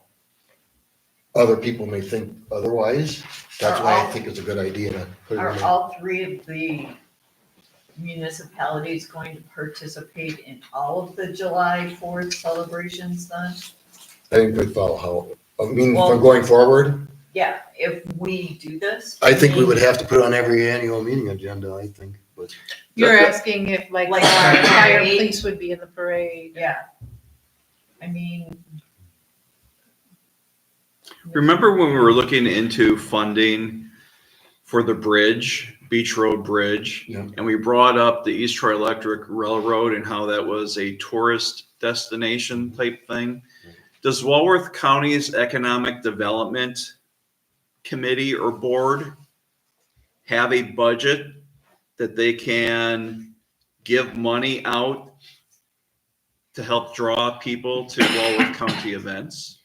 other people may think otherwise. That's why I think it's a good idea to put it Are in there. all three of the municipalities going to participate in all of the July 4th celebrations then? I think we follow how, I mean, Well- from going forward, Yeah, if we do this. I think we would have to put on every annual meeting agenda, I think, but. You're asking if like Like our the fire parade? police would be in the parade. Yeah. I mean, Remember when we were looking into funding for the bridge, Beach Road Bridge? Yeah. And we brought up the East Troy Electric Railroad and how that was a tourist destination type thing. Does Walworth County's Economic Development Committee or Board have a budget that they can give money out to help draw people to Walworth County events?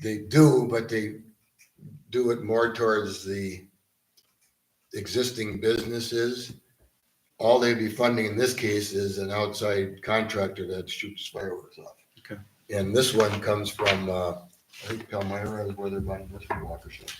They do, but they do it more towards the existing businesses. All they'd be funding in this case is an outside contractor that shoots fireworks off. Okay. And this one comes from, I think Palmyra is where they're buying this from Watershed.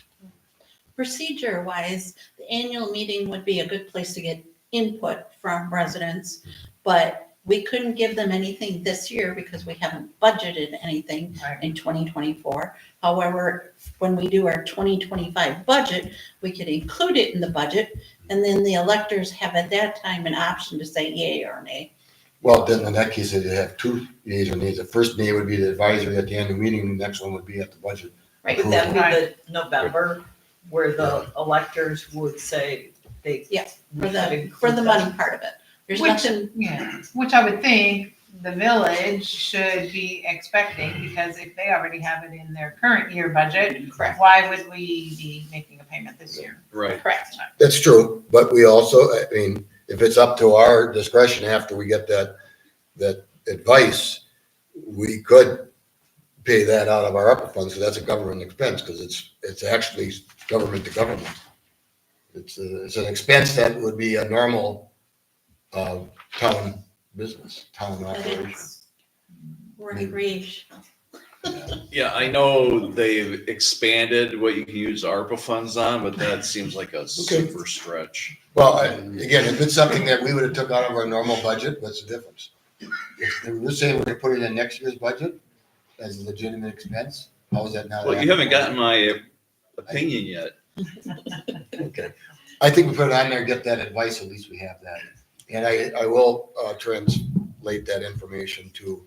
Procedure wise, the annual meeting would be a good place to get input from residents, but we couldn't give them anything this year because we haven't budgeted anything in 2024. However, when we do our 2025 budget, we could include it in the budget, and then the electors have at that time an option to say yay or nay. Well, then in that case, they'd have two nays or nays. The first nay would be the advisory at the annual meeting, the next one would be at the budget. right, would that be the November where the electors would say they. Yeah, we should for include the that? money part of it. There's Which, nothing, yeah, which I would think the village should be expecting, because if they already have it in their current year budget, Correct. why would we be making a payment this year? Right. correct. That's true, but we also, I mean, if it's up to our discretion after we get that advice, we could pay that out of our upper funds, because that's a government expense, because it's actually government to government. It's an expense that would be a normal town business, town But operation. it's recreation. Yeah, I know they've expanded what you can use ARPA funds on, but that seems like a super stretch. Well, again, if it's something that we would have took out of our normal budget, what's the difference? If we're saying we're gonna put it in next year's budget as a legitimate expense, how is that now? Well, you haven't gotten my opinion yet. Okay. I think we put it on there, get that advice, at least we have that. And I will translate that information to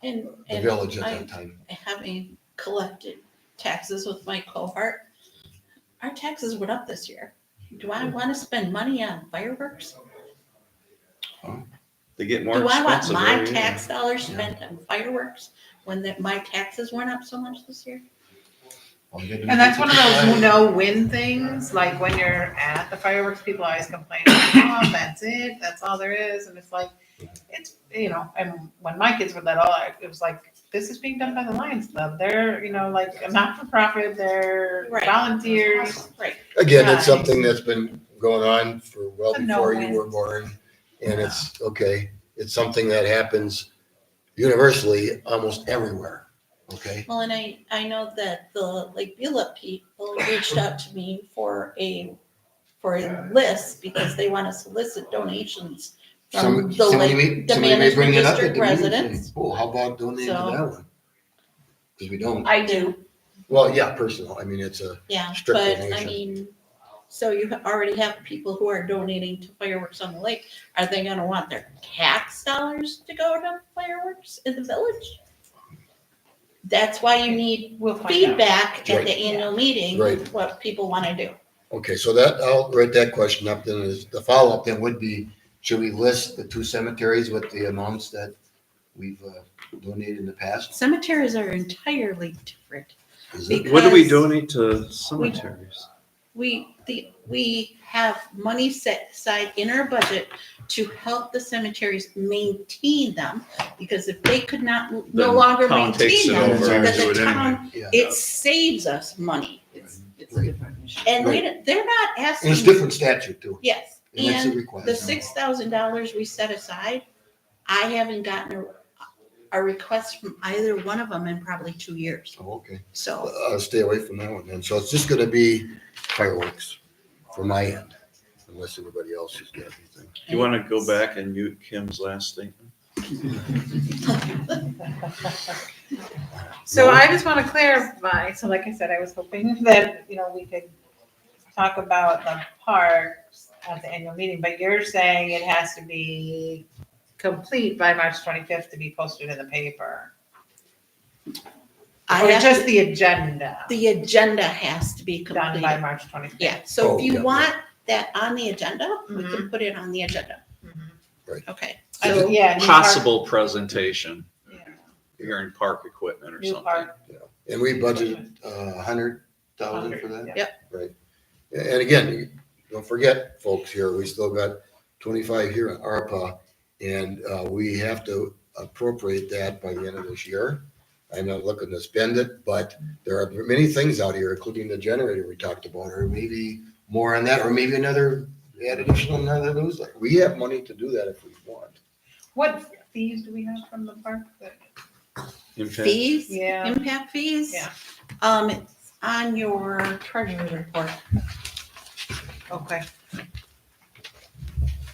And, the and village at I, that time. having collected taxes with my cohort, our taxes went up this year. Do I want to spend money on fireworks? They get more Do I want expensive my every year. tax dollars spent on fireworks when my taxes went up so much this year? And that's one of those no-win things, like when you're at the fireworks, people always complain, oh, that's it, that's all there is, and it's like, it's, you know, and when my kids were little, it was like, this is being done by the Lions Club, they're, you know, like a not-for-profit, they're Right. volunteers. Right. Again, it's something that's been going on for well It's a before you no-win. were born. And it's, okay, it's something that happens universally almost everywhere, okay? Well, and I know that the Lake Beulah people reached out to me for a list because they want to solicit donations from the Somebody Lake, the may bring management it up at district the meeting. residents. Oh, how about donating to So- that one? Because we don't, I do, well, yeah, personal, I mean, it's a yeah, strict but donation. I mean, so you already have people who are donating to fireworks on the lake. Are they gonna want their tax dollars to go to fireworks in the village? That's why you need We'll find out. feedback at Right. the annual meeting, Right. what people want to do. Okay, so that, I'll write that question up then. Is the follow-up then would be, should we list the two cemeteries with the amounts that we've donated in the past? Cemeteries are entirely different. Is it? What do we Because donate to cemeteries? we have money set aside in our budget to help the cemeteries maintain them, because if they could not, no Then longer town takes maintain it them, over then and do the it anyway. town, Yeah. it saves us money. It's a different issue. And Right. they're not And asking. it's different statute too. Yes, And that's a and request. the $6,000 we set aside, I haven't gotten a request from either one of them in probably 2 years. Oh, okay. So, I'll stay away from that one then. So it's just gonna be fireworks from my end, unless anybody else has got anything. Do you want to go back and mute Kim's last statement? So I just want to clarify, so like I said, I was hoping that, we could talk about the parks at the annual meeting, but you're saying it has to be complete by March 25th to be posted in the paper. I Or have just to- the agenda the agenda has to be done by completed. March 25th. Yeah, so Oh, if you yeah. want that on the agenda, we can put it on the agenda. Right. Okay. So, So, yeah. new park- Possible presentation. Yeah. You're in park equipment or New something. park. And we budgeted 100,000 for that? Yep. Right. And again, don't forget, folks, here, we still got 25 here in ARPA, and we have to appropriate that by the end of this year. I'm not looking to spend it, but there are many things out here, including the generator we talked about, or maybe more on that, or maybe another newsletter. We have money to do that if we want. What fees do we have from the park? Impact. fees, Yeah. impact fees. Yeah. It's on your treasurer's report. Okay.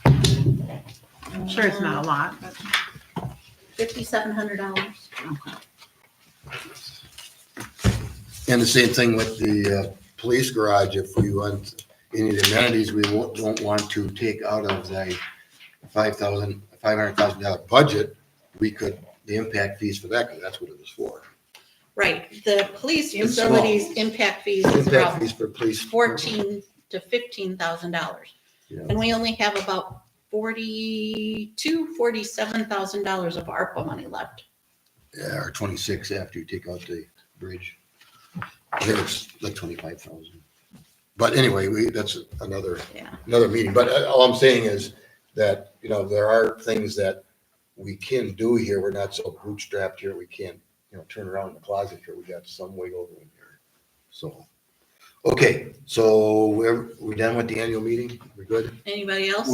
I'm sure it's not a lot, but. $5,700. And the same thing with the police garage, if we want any of the amenities, we won't want to take out of the $500,000 budget, we could, the impact fees for that, because that's what it was for. Right, the police It's facilities impact fees is Impact around fees for police. $14,000 to $15,000. Yeah. And we only have about $47,000 of ARPA money left. Yeah, or 26 after you take out the bridge. I think it's like 25,000. But anyway, that's another Yeah. meeting. But all I'm saying is that, there are things that we can do here. We're not so bootstrapped here. We can't, turn around in the closet here. We got some wiggle room here. So, okay, so we done with the annual meeting? We're good? Anybody else?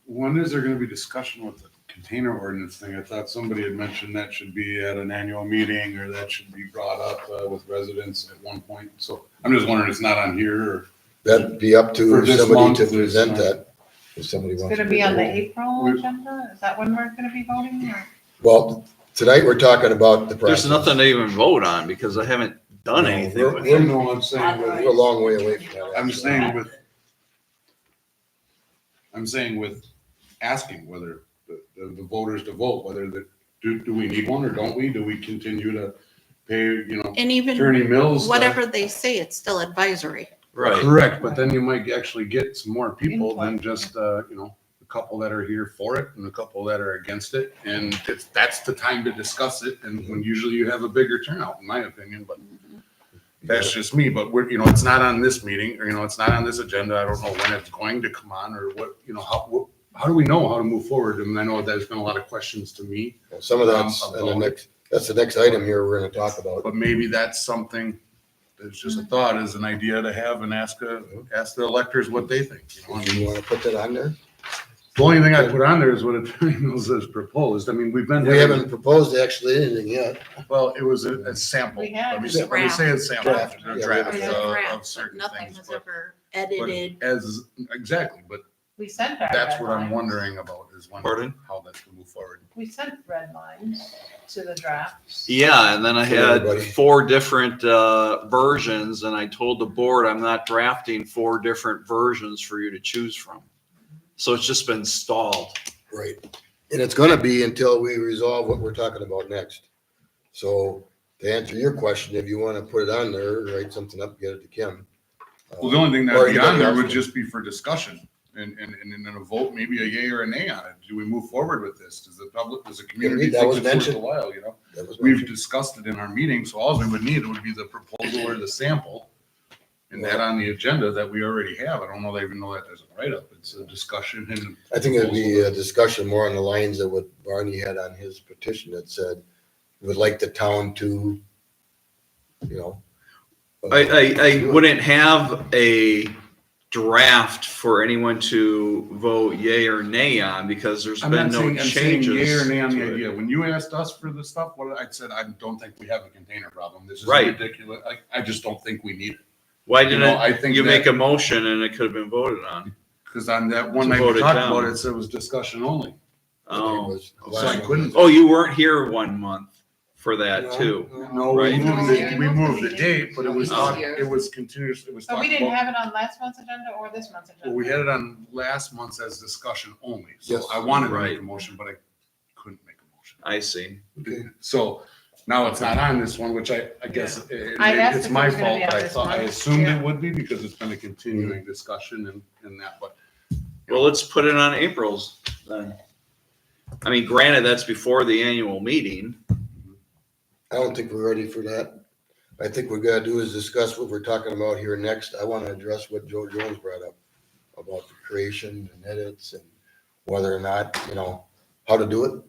When is there gonna be discussion with the container ordinance thing? I thought somebody had mentioned that should be at an annual meeting, or that should be brought up with residents at one point. So I'm just wondering, it's not on here, or? That'd be up For to this somebody month, to it's present not- that. If somebody It's wants. gonna to be on the do it. April agenda? Is that when we're gonna be voting or? Well, tonight we're talking about the process. There's nothing to even vote on because I haven't done No, anything we're- with I it. know I'm saying, We're a long way away from that. I'm saying with asking whether the voters to vote, whether do we need one or don't we? Do we continue to pay, And even Attorney Mills? whatever they say, it's still advisory. Right. Correct, but then you might actually get some more people than just, a couple that are here for it and a couple that are against it. And that's the time to discuss it. And when usually you have a bigger turnout, in my opinion, but that's just me. But it's not on this meeting, or, it's not on this agenda. I don't know when it's going to come on, or what, how do we know how to move forward? And I know there's been a lot of questions to me. Some of that's, that's the next item here we're gonna talk about. But maybe that's something, that's just a thought, is an idea to have and ask the electors what they think. You wanna put that on there? The only thing I put on there is what Attorney Mills has proposed. I mean, we've been. We haven't proposed actually anything yet. Well, it was a sample. We had Let me say it's sample, Draft. a Yeah, draft It's a of draft, certain nothing things. has But ever edited. exactly, but We sent our that's red what I'm lines. wondering about is Pardon? how that's gonna move forward. We sent red lines to the drafts. Yeah, and then I For had everybody. 4 different versions, and I told the board I'm not drafting 4 different versions for you to choose from. So it's just been stalled. Right. And it's gonna be until we resolve what we're talking about next. So to answer your question, if you want to put it on there, write something up, get it to Kim. Well, the only thing Or that'd be on anybody there else would can. just be for discussion and then a vote, maybe a yay or a nay on it. Do we move forward with this? Does the public, does the community That think was it's worth mentioned. a while, you know? That was We've mentioned. discussed it in our meeting, so all we would need would be the proposal or the sample. And that on the agenda that we already have. I don't know, they even know that there's a write-up. It's a discussion and. I think it'd be a discussion more on the lines of what Barney had on his petition that said, would like the town to, you know. I wouldn't have a draft for anyone to vote yay or nay on because there's I'm been not no saying, I'm saying changes. yay or nay on the to it. idea. When you asked us for the stuff, what I said, I don't think we have a container problem. This is Right. ridiculous. I just don't think we need it. Why You didn't know, I think you that- make a motion and it could have been voted on? Because on that one To night vote we it talked down. about it, it said it was discussion only. Oh, So I couldn't. oh, you weren't here 1 month for that too. No, we Right. moved the date, but it was, Oh. it was continuous, it was But we talked didn't about. have it on last month's agenda or this month's agenda. Well, we had it on last month's as discussion only. So Yes. I wanted to make Right. a motion, but I couldn't make a motion. I see. So now it's not on this one, which I guess I asked it's if it my was gonna fault. be on But I this thought, I one. assumed Yeah. it would be because it's been a continuing discussion and that, but Well, let's put it on April's then. I mean, granted, that's before the annual meeting. I don't think we're ready for that. I think what we gotta do is discuss what we're talking about here next. I want to address what Joe Jones brought up about the creation and edits and whether or not, you know, how to do it.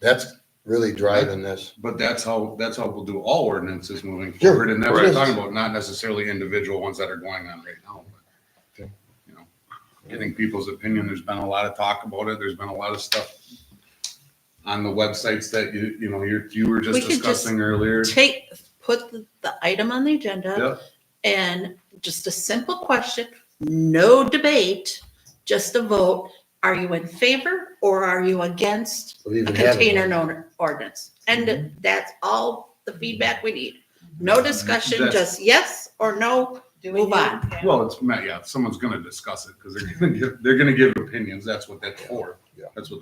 That's really driving this. But that's how we'll do all ordinances moving Sure. forward. And that's what I'm Right. talking about, not necessarily individual ones that are going on right now. But, Okay. you know, getting people's opinion. There's been a lot of talk about it. There's been a lot of stuff on the websites that you know, you were We just could just discussing earlier. put the item on the agenda Yep. and just a simple question, no debate, just a vote. Are you in favor or are you against We'll a even have it. container ordinance? And that's all the feedback we need. No discussion, That's- just yes or no, Do we move need- on. yeah. Well, it's, yeah, someone's gonna discuss it because they're gonna give opinions. That's what that's for. Yeah. That's what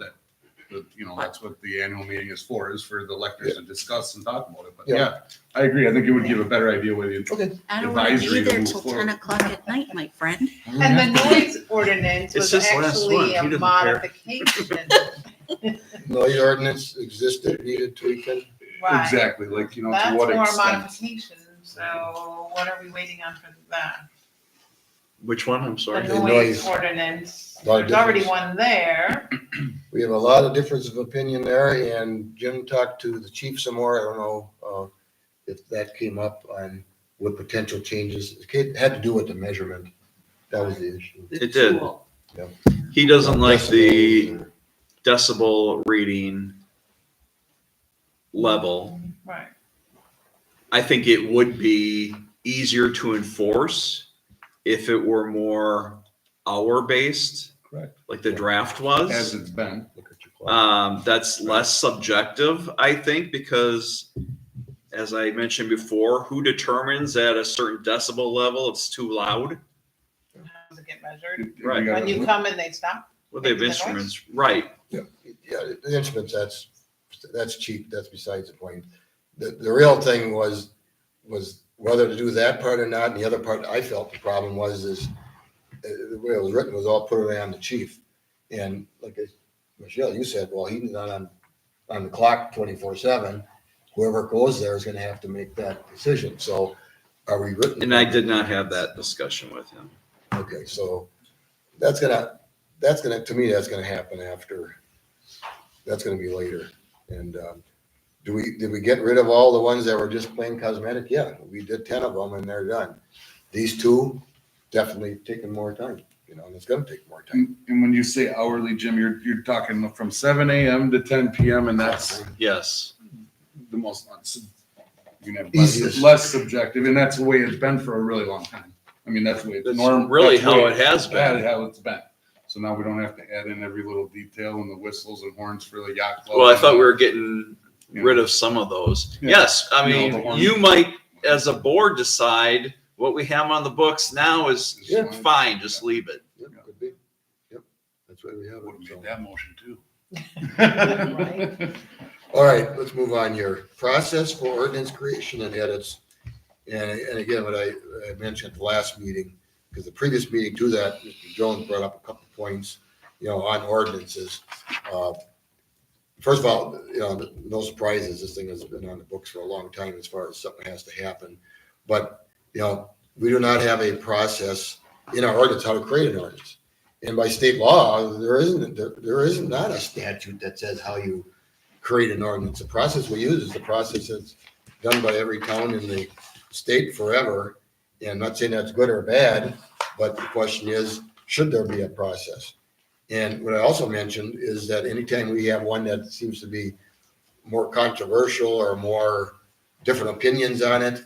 you know, that's what the annual meeting is for the electors to discuss and talk about it. But Yeah. yeah, I agree. I think it would give a better idea whether you. Okay. I don't want to Advisory be to there move till forward. 10 o'clock at night, my friend. And the noise ordinance It's was just last one. actually He a doesn't care. modification. Noise ordinance existed, needed tweaking. Right. Exactly, like, you know, to That's what more extent. modification, so what are we waiting on for that? Which one? I'm sorry. The The noise noise. ordinance, Lot of there's already difference. one there. We have a lot of difference of opinion there, and Jim talked to the chief some more. I don't know if that came up on what potential changes. It had to do with the measurement. That was the issue. It did. Tool. He doesn't like the Decibels or- decibel reading level. Right. I think it would be easier to enforce if it were more hour-based, Correct. like the draft was. As it's been. Look at your clock. That's less subjective, I think, because as I mentioned before, who determines at a certain decibel level it's too loud? How does it get measured? Right. When you come and they stop? Well, they have Making the noise? instruments, right? Yeah, the instruments, that's cheap. That's besides the point. The real thing was whether to do that part or not. And the other part I felt the problem was the way it was written was all put it on the chief. And like Michelle, you said, well, he's not on the clock 24/7. Whoever goes there is going to have to make that decision. So are we written? And I did not have that discussion with him. Okay, so to me, that's gonna happen after, that's gonna be later. And, did we get rid of all the ones that were just plain cosmetic? Yeah, we did 10 of them and they're done. These two definitely taking more time, you know, and it's gonna take more time. And when you say hourly, Jim, you're talking from 7 a.m. to 10 p.m. and that's Yes. the most, you can have Easiest. less subjective, and that's the way it's been for a really long time. I mean, that's the way it's That's normal. really that's the way how it has been. That's how it's been. So now we don't have to add in every little detail and the whistles and horns for the yacht club. Well, I thought we were getting rid of some of those. Yeah. Yes, I You know, mean, the horn- you might, as a board, decide what we have on the books now is Yeah. fine, just leave it. Yep, could be. Yep, that's why we have Would have it. so. made that motion too. Right. All right, let's move on here. Process for ordinance creation and edits. And again, what I mentioned at the last meeting, because the previous meeting to that, Mr. Jones brought up a couple of points, on ordinances. First of all, no surprises. This thing has been on the books for a long time as far as something has to happen. But, we do not have a process in our ordinance how to create an ordinance. And by state law, there isn't not a statute that says how you create an ordinance. The process we use is the process that's done by every town in the state forever. And I'm not saying that's good or bad, but the question is, should there be a process? And what I also mentioned is that anytime we have one that seems to be more controversial or more different opinions on it,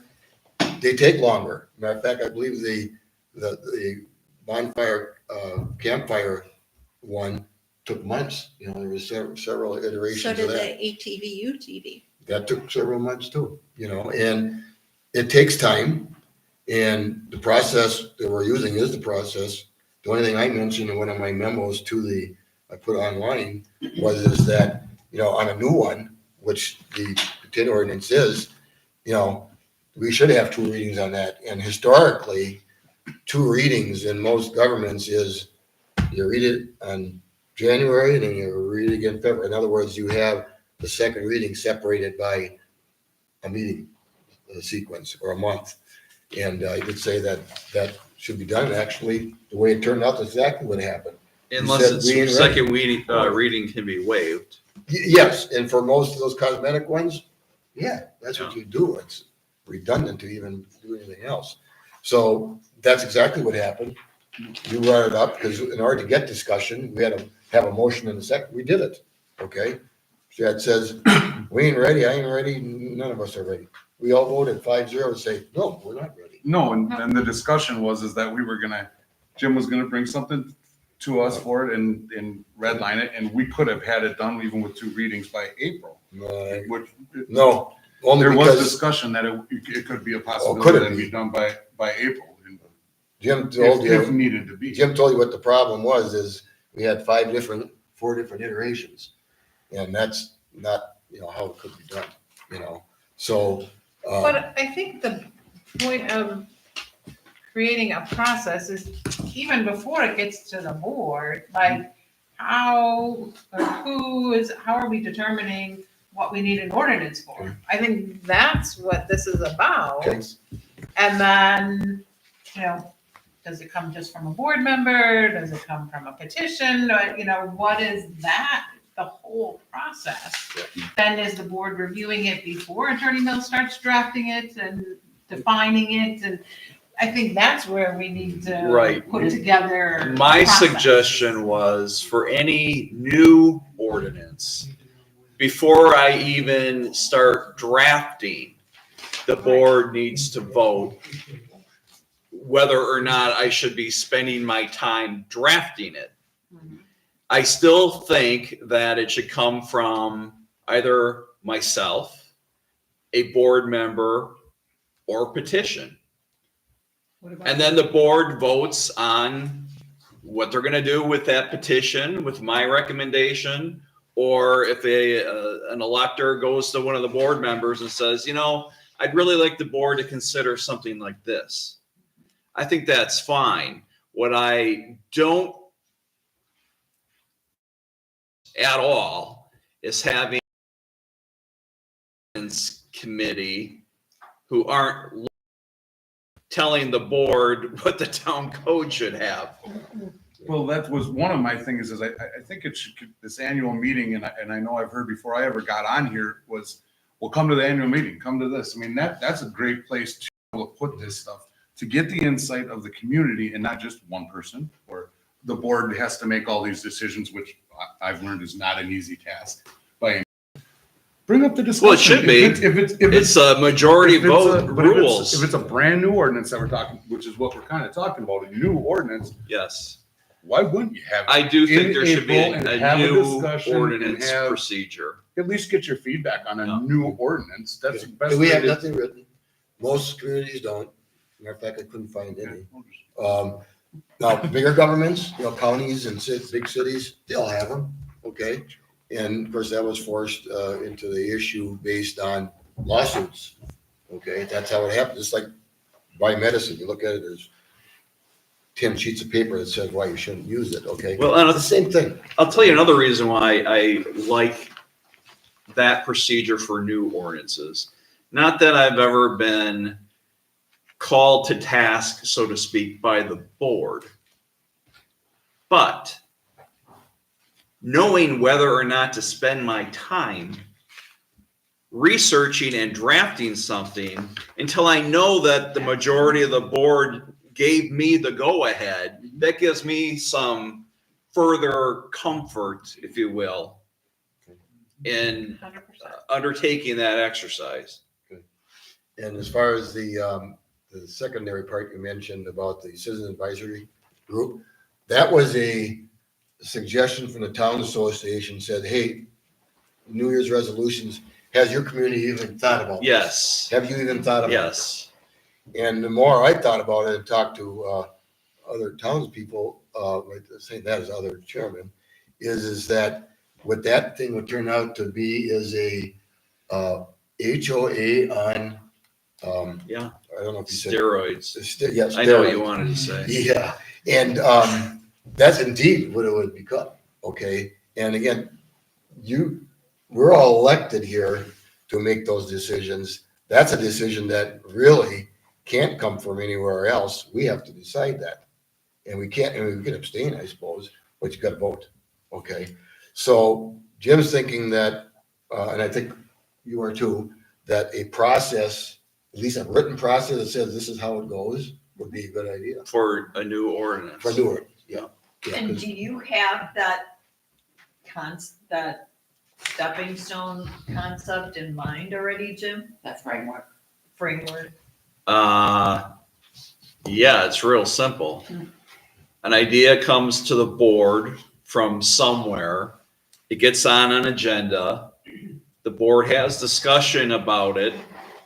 they take longer. Matter of fact, I believe the bonfire, campfire one took months. There was several iterations So of did that. the ATV, UTV. That took several months too, and it takes time. And the process that we're using is the process. The only thing I mentioned in one of my memos I put online is that, on a new one, which the tin ordinance is, we should have 2 readings on that. And historically, 2 readings in most governments is you read it on January and then you read it again in February. In other words, you have the second reading separated by a meeting, a sequence, or a month. And I would say that should be done. Actually, the way it turned out, that's exactly what happened. Unless it's second reading can be waived. Yes, and for most of those cosmetic ones, yeah, that's what you do. It's redundant to even do anything else. So that's exactly what happened. You brought it up because in order to get discussion, we had to have a motion in a second. We did it. Okay. Chad says, we ain't ready. I ain't ready. None of us are ready. We all voted 5-0 to say, no, we're not ready. No, and the discussion is that Jim was gonna bring something to us for it and redline it, and we could have had it done even with 2 readings by April. No, only there was because discussion that it could be a could possibility it that it'd be? be done by April. Jim told If you, needed to be. Jim told you what the problem is we had 4 different iterations. And that's not, how it could be done, so. But I think the point of creating a process is even before it gets to the board, like how are we determining what we need an ordinance for? I think that's what this is about. Okay. And then, does it come just from a board member? Does it come from a petition? What is that? The whole process. Then is the board reviewing it before Attorney Mills starts drafting it and defining it? And I think that's where we need to put together. My suggestion was for any new ordinance, before I even start drafting, the board needs to vote whether or not I should be spending my time drafting it. I still think that it should come from either myself, a board member, or petition. And then the board votes on what they're gonna do with that petition, with my recommendation, or if an elector goes to one of the board members and says, I'd really like the board to consider something like this. I think that's fine. What I don't at all is having a committee who aren't telling the board what the town code should have. Well, that was one of my things is I think it should, this annual meeting, and I know I've heard before I ever got on here was, well, come to the annual meeting, come to this. I mean, that's a great place to put this stuff, to get the insight of the community and not just one person, or the board has to make all these decisions, which I've learned is not an easy task. Bring up the discussion. Well, it should be. It's a majority vote rules. If it's a brand new ordinance that we're talking, which is what we're kind of talking about, a new ordinance. Yes. Why wouldn't you have? I do think there should be a new ordinance procedure. At least get your feedback on a new ordinance. That's the best. We have nothing written. Most communities don't. Matter of fact, I couldn't find any. Now, bigger governments, counties and big cities, they all have them, okay? And of course, that was forced into the issue based on lawsuits. Okay, that's how it happened. It's like buy medicine. You look at it, there's 10 sheets of paper that says why you shouldn't use it. Okay, Well, and it's the same thing. I'll tell you another reason why I like that procedure for new ordinances. Not that I've ever been called to task, so to speak, by the board, but knowing whether or not to spend my time researching and drafting something until I know that the majority of the board gave me the go-ahead, that gives me some further comfort, if you will, in undertaking that exercise. And as far as the secondary part you mentioned about the citizen advisory group, that was a suggestion from the town association, said, hey, New Year's resolutions, has your community even thought about this? Yes. Have you even thought about Yes. this? And the more I thought about it and talked to other townspeople, saying that as other chairman, is that what that thing would turn out to be is a HOA on Yeah. I don't know if you said Steroids. Yes, I know what you wanted to say. Yeah, and that's indeed what it would become. Okay, and again, we're all elected here to make those decisions. That's a decision that really can't come from anywhere else. We have to decide that, and we can't. And we can abstain, I suppose, but you got to vote. Okay, so Jim's thinking that, and I think you are too, that a process, at least a written process that says this is how it goes, would be a good idea. For a new ordinance. For new ordinance, yeah. And do you have that that stepping stone concept in mind already, Jim? That framework. Framework? Yeah, it's real simple. An idea comes to the board from somewhere. It gets on an agenda. The board has discussion about it,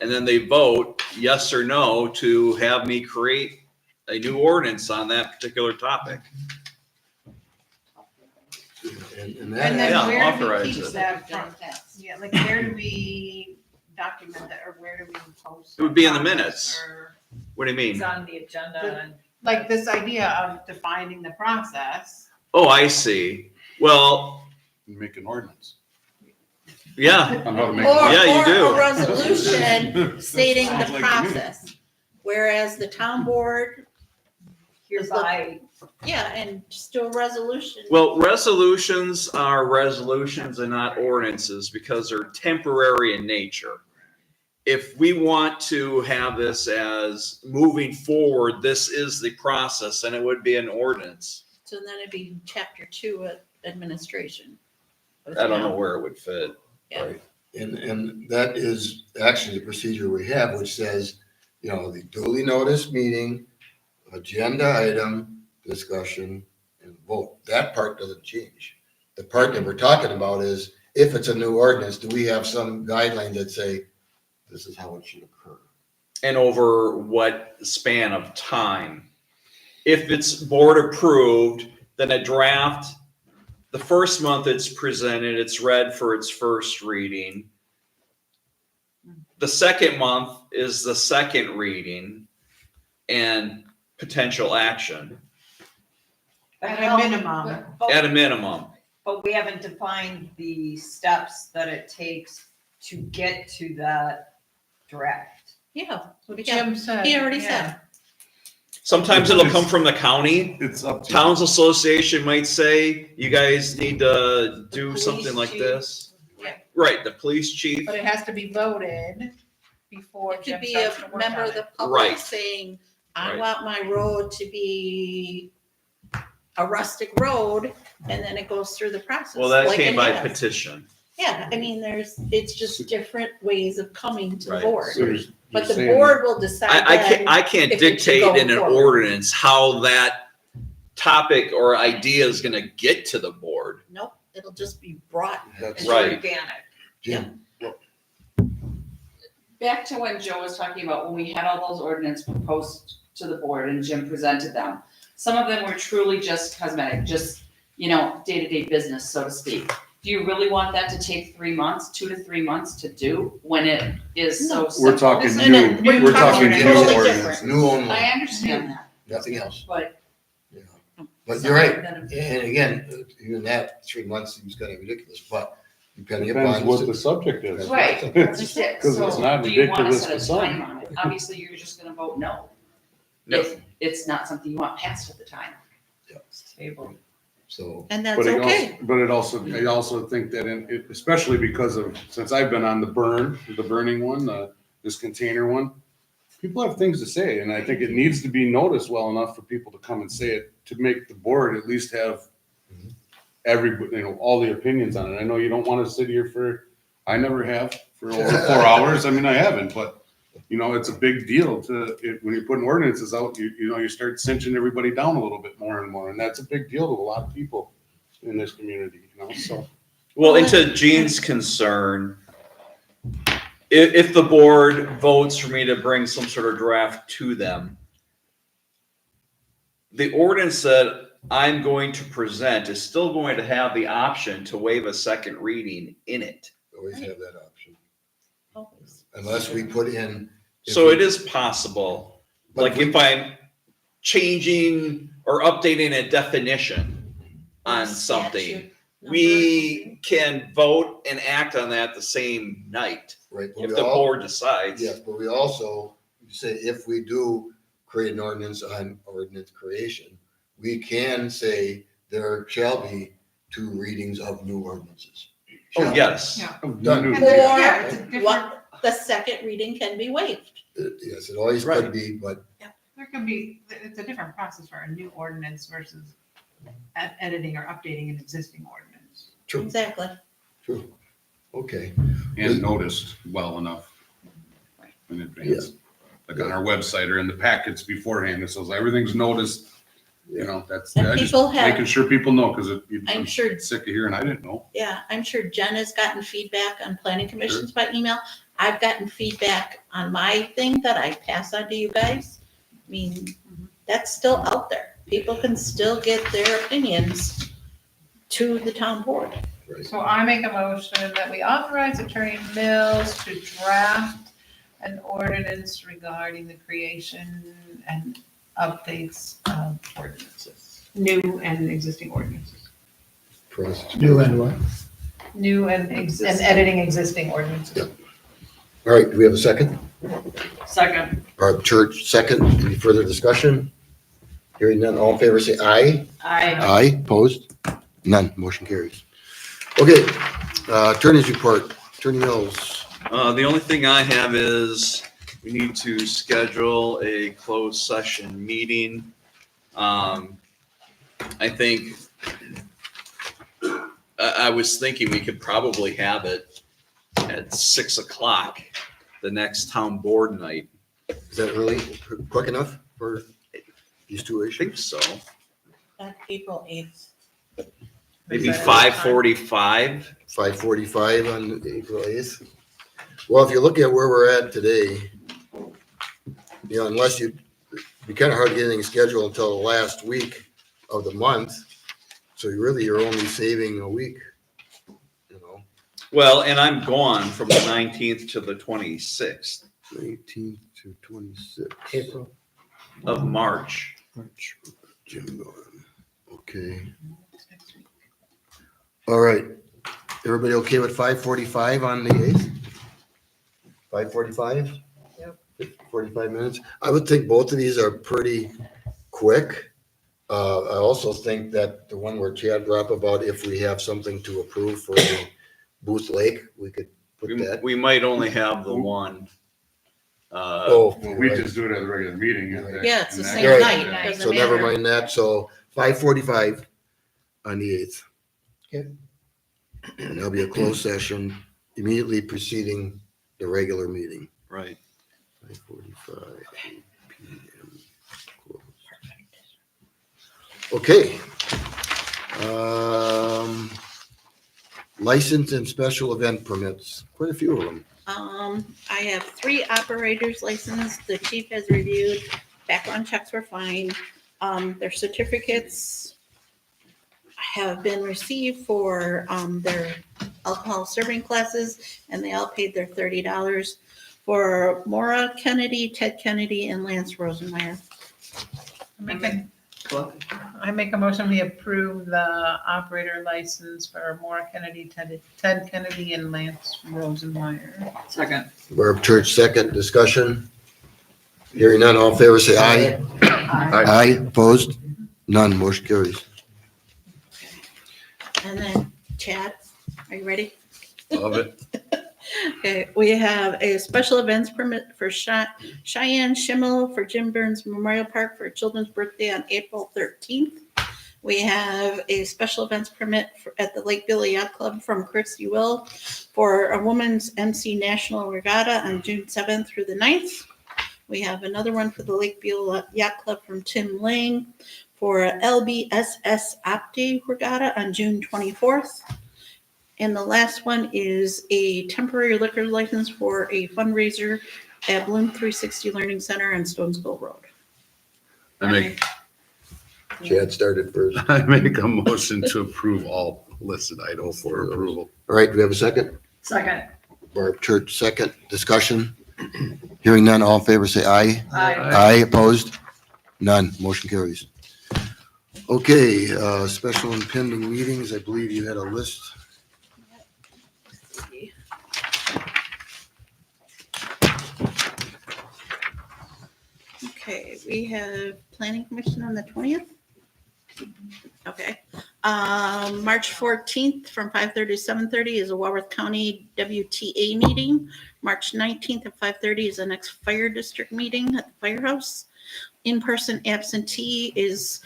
and then they vote yes or no to have me create a new ordinance on that particular topic. And And that, then Yeah, where do authorize we keep it. that from? Yeah, like where do we document that, or where do we post? It would be in the progress, minutes. or- What do you It's mean? on the agenda and. Like this idea of defining the process. Oh, I see. Well, Make an ordinance. yeah, On how to make. Or, Yeah, you or do. a resolution stating the Sounds like to me. process. Whereas the town board, Hereby, yeah, and just do a resolution. well, resolutions are resolutions and not ordinances because they're temporary in nature. If we want to have this as moving forward, this is the process, and it would be an ordinance. So then it'd be chapter 2 administration. I don't know where it would fit. Yeah. right, and that is actually the procedure we have, which says, the duly noticed meeting, agenda item, discussion, and vote. That part doesn't change. The part that we're talking about is, if it's a new ordinance, do we have some guidelines that say, this is how it should occur? And over what span of time? If it's board approved, then a draft, the first month it's presented, it's read for its first reading. The second month is the second reading and potential action At a minimum. at a minimum. But we haven't defined the steps that it takes to get to that draft. Yeah. What Yeah, Jim said. he already yeah. said. Sometimes it'll come from the county. It's up to. Towns Association might say, you guys need to do police something like chief. this. Yeah. Right, the police chief. But it has to be voted before It Jim could be a starts to work member on of the it. public Right. saying, I Right. want my road to be a rustic road, and then it goes through the process. Well, that like came it by has. petition. Yeah, I mean, it's just different ways of coming to the Right. board. So you're But the saying- board will decide I can't if it should dictate go in an forward. ordinance how that topic or idea is gonna get to the board. Nope, it'll just be brought. That's It's Right. organic. Jim. Back to when Joe was talking about when we had all those ordinance proposed to the board and Jim presented them. Some of them were truly just cosmetic, just, day-to-day business, so to speak. Do you really want that to take 3 months, 2 to 3 months to do when it is so simple? We're talking No, no, new, we're talking new totally ordinance. different. New only, I understand that, nothing else. but. But you're right, and again, even that, 3 months seems kind of ridiculous, but depending upon. Depends what the subject is. Right, that's it. Because it's So not do you want to ridiculous set a to some. time on it? Obviously, you're just gonna vote no. No. If it's not something you want passed at the time. Yep. Table. So, And that's But it also, okay. but it also, I also think that especially because of, since I've been on the burning one, this container one, people have things to say, and I think it needs to be noticed well enough for people to come and say it, to make the board at least have all the opinions on it. I know you don't want to sit here I never have for over 4 hours. I mean, I haven't, but it's a big deal when you're putting ordinances out, you start cinching everybody down a little bit more and more. And that's a big deal to a lot of people in this community, so. Well, and to Gene's concern, if the board votes for me to bring some sort of draft to them, the ordinance that I'm going to present is still going to have the option to waive a second reading in it. always have that option, Always. unless we put in. So it is possible, But like if I'm changing or updating a definition on something, Statute we can vote and act on that the same night Right. but if we the all- board decides. Yes, but we also say if we do create an ordinance on ordinance creation, we can say there shall be 2 readings of new ordinances. Oh, yes. Yeah. Done. Yeah, it's a Or different- what, the second reading can be waived. Yes, it always could be, but There can be, it's a different process for a new ordinance versus editing or updating an existing ordinance. true, Exactly. true. Okay. And noticed well enough in advance. Like on our website or in the packets beforehand, it says everything's noticed, that's, And I just people have- making sure people know, because I'm I'm sure, sick of hearing, I didn't know. yeah, I'm sure Jen has gotten feedback on planning commissions by email. I've gotten feedback on my thing that I pass on to you guys. I mean, that's still out there. People can still get their opinions to the town board. So I make a motion that we authorize Attorney Mills to draft an ordinance regarding the creation and updates of ordinances, new and existing ordinances. New and what? New and editing existing ordinances. All right, do we have a second? Second. Barb Church, second. Any further discussion? Hearing none, all in favor say aye. Aye, opposed? None, motion carries. Okay, attorney's report, Attorney Mills. The only thing I have is we need to schedule a closed session meeting. I think, I was thinking we could probably have it at 6 o'clock the next town board night. Is that really quick enough for these 2 I issues? think so. That's April 8th. Maybe 5:45. 5:45 on April 8th. Well, if you look at where we're at today, unless it'd be kind of hard to get anything scheduled until the last week of the month. So you're only saving a week, Well, and I'm gone from the 19th to the 26th 18th to 26th. April. of March. Jim gone. Okay. All right. Everybody okay with 5:45 on the 8th? 5:45? Yep. 45 minutes. I would think both of these are pretty quick. I also think that the one where Chad brought up about if we have something to approve for the Booth Lake, we could put that. We might only have the one. Oh, Well, we just do it at a regular meeting. Yeah, it's the same Right. night. Doesn't So never matter. mind that. So 5:45 on the 8th. Okay. And there'll be a closed session immediately preceding the regular meeting. Right. 5:45 PM. Okay. License and special event permits, quite a few of them. I have 3 operators licensed. The chief has reviewed. Background checks were fine. Their certificates have been received for their alcohol serving classes, and they all paid their $30 for Maura Kennedy, Ted Kennedy, and Lance Rosenmeyer. I make a motion, we approve the operator license for Maura Kennedy, Ted Kennedy, and Lance Rosenmeyer. Second. Barb Church, second. Discussion. Hearing none, all in favor, say aye. Aye, opposed? None, motion carries. And then Chad, are you ready? Love it. Okay, we have a special events permit for Cheyenne Schimmel for Jim Burns Memorial Park for a children's birthday on April 13th. We have a special events permit at the Lake Billy Yacht Club from Christy Will for a women's MC National Regatta on June 7th through the 9th. We have another one for the Lake Billy Yacht Club from Tim Lang for a LBSS Opti Regatta on June 24th. And the last one is a temporary liquor license for a fundraiser at Bloom 360 Learning Center on Stones Goal Road. Chad started first. I make a motion to approve all listed items for approval. All right, do we have a second? Second. Barb Church, second. Discussion. Hearing none, all in favor, say aye. Aye. Aye, opposed? None, motion carries. Okay, special and pending meetings, I believe you had a list. Okay, we have Planning Commission on the 20th. Okay. March 14th from 5:30 to 7:30 is a Walworth County WTA meeting. March 19th at 5:30 is the next fire district meeting at the firehouse. In-person absentee is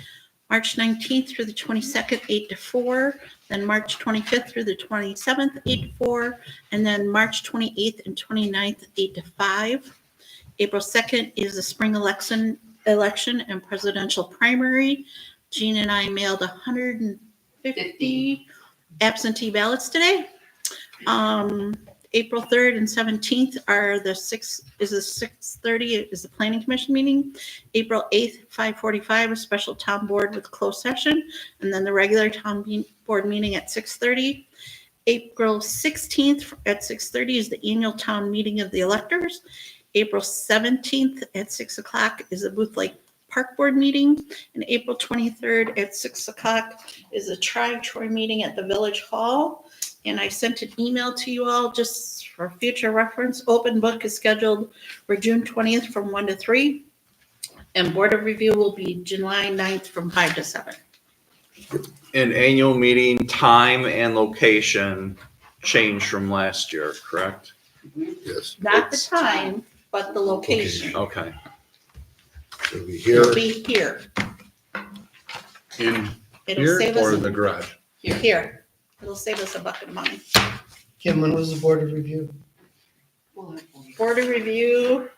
March 19th through the 22nd, 8 to 4. Then March 25th through the 27th, 8 to 4. And then March 28th and 29th, 8 to 5. April 2nd is the spring election and presidential primary. Jean and I mailed 150 absentee ballots today. April 3rd and 17th are the 6:30 is the planning commission meeting. April 8th, 5:45, a special town board with closed session, and then the regular town board meeting at 6:30. April 16th at 6:30 is the annual town meeting of the electors. April 17th at 6 o'clock is the Booth Lake Park Board meeting. And April 23rd at 6 o'clock is the Tri-Troy meeting at the Village Hall. And I sent an email to you all just for future reference. Open book is scheduled for June 20th from 1 to 3. And Board of Review will be July 9th from 5 to 7. An annual meeting time and location changed from last year, correct? Yes. Not the time, but the location. Okay. It'll be It'll here. be here. In It'll here save us or a- in the garage? Here. It'll save us a bucket of money. Kim, when was the board of review? Board of Review,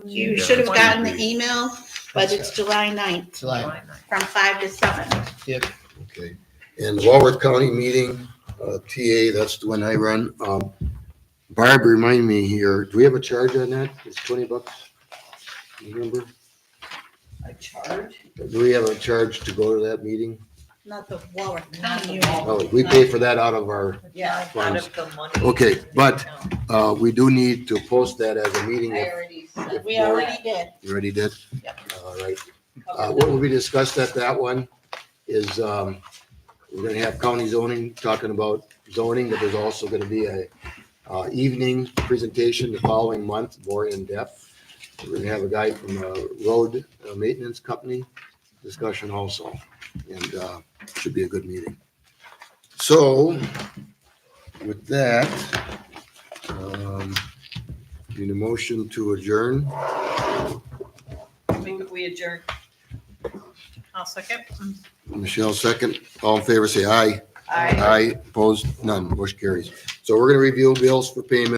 you should have gotten the email, but it's July 9th July. from 5 to 7. Yep. Okay. And the Walworth County meeting, TA, that's the one I run. Barb, remind me here, do we have a charge on that? It's $20? You remember? A charge? Do we have a charge to go to that meeting? Not the Walworth Not County. the Oh, we pay for that out of our, Yeah, out Funds. of the money. okay, but we do need to post that as a meeting. I If already said. We already did. you already did? Yep. All right. What will be discussed at that one is, we're gonna have county zoning, talking about zoning, but there's also gonna be a evening presentation the following month, more in depth. We're gonna have a guy from a road maintenance company discussion also, and should be a good meeting. So with that, need a motion to adjourn. We adjourn. I'll second. Michelle, second. All in favor, say aye. Aye. Aye, opposed, none, motion carries. So we're gonna review bills for payment.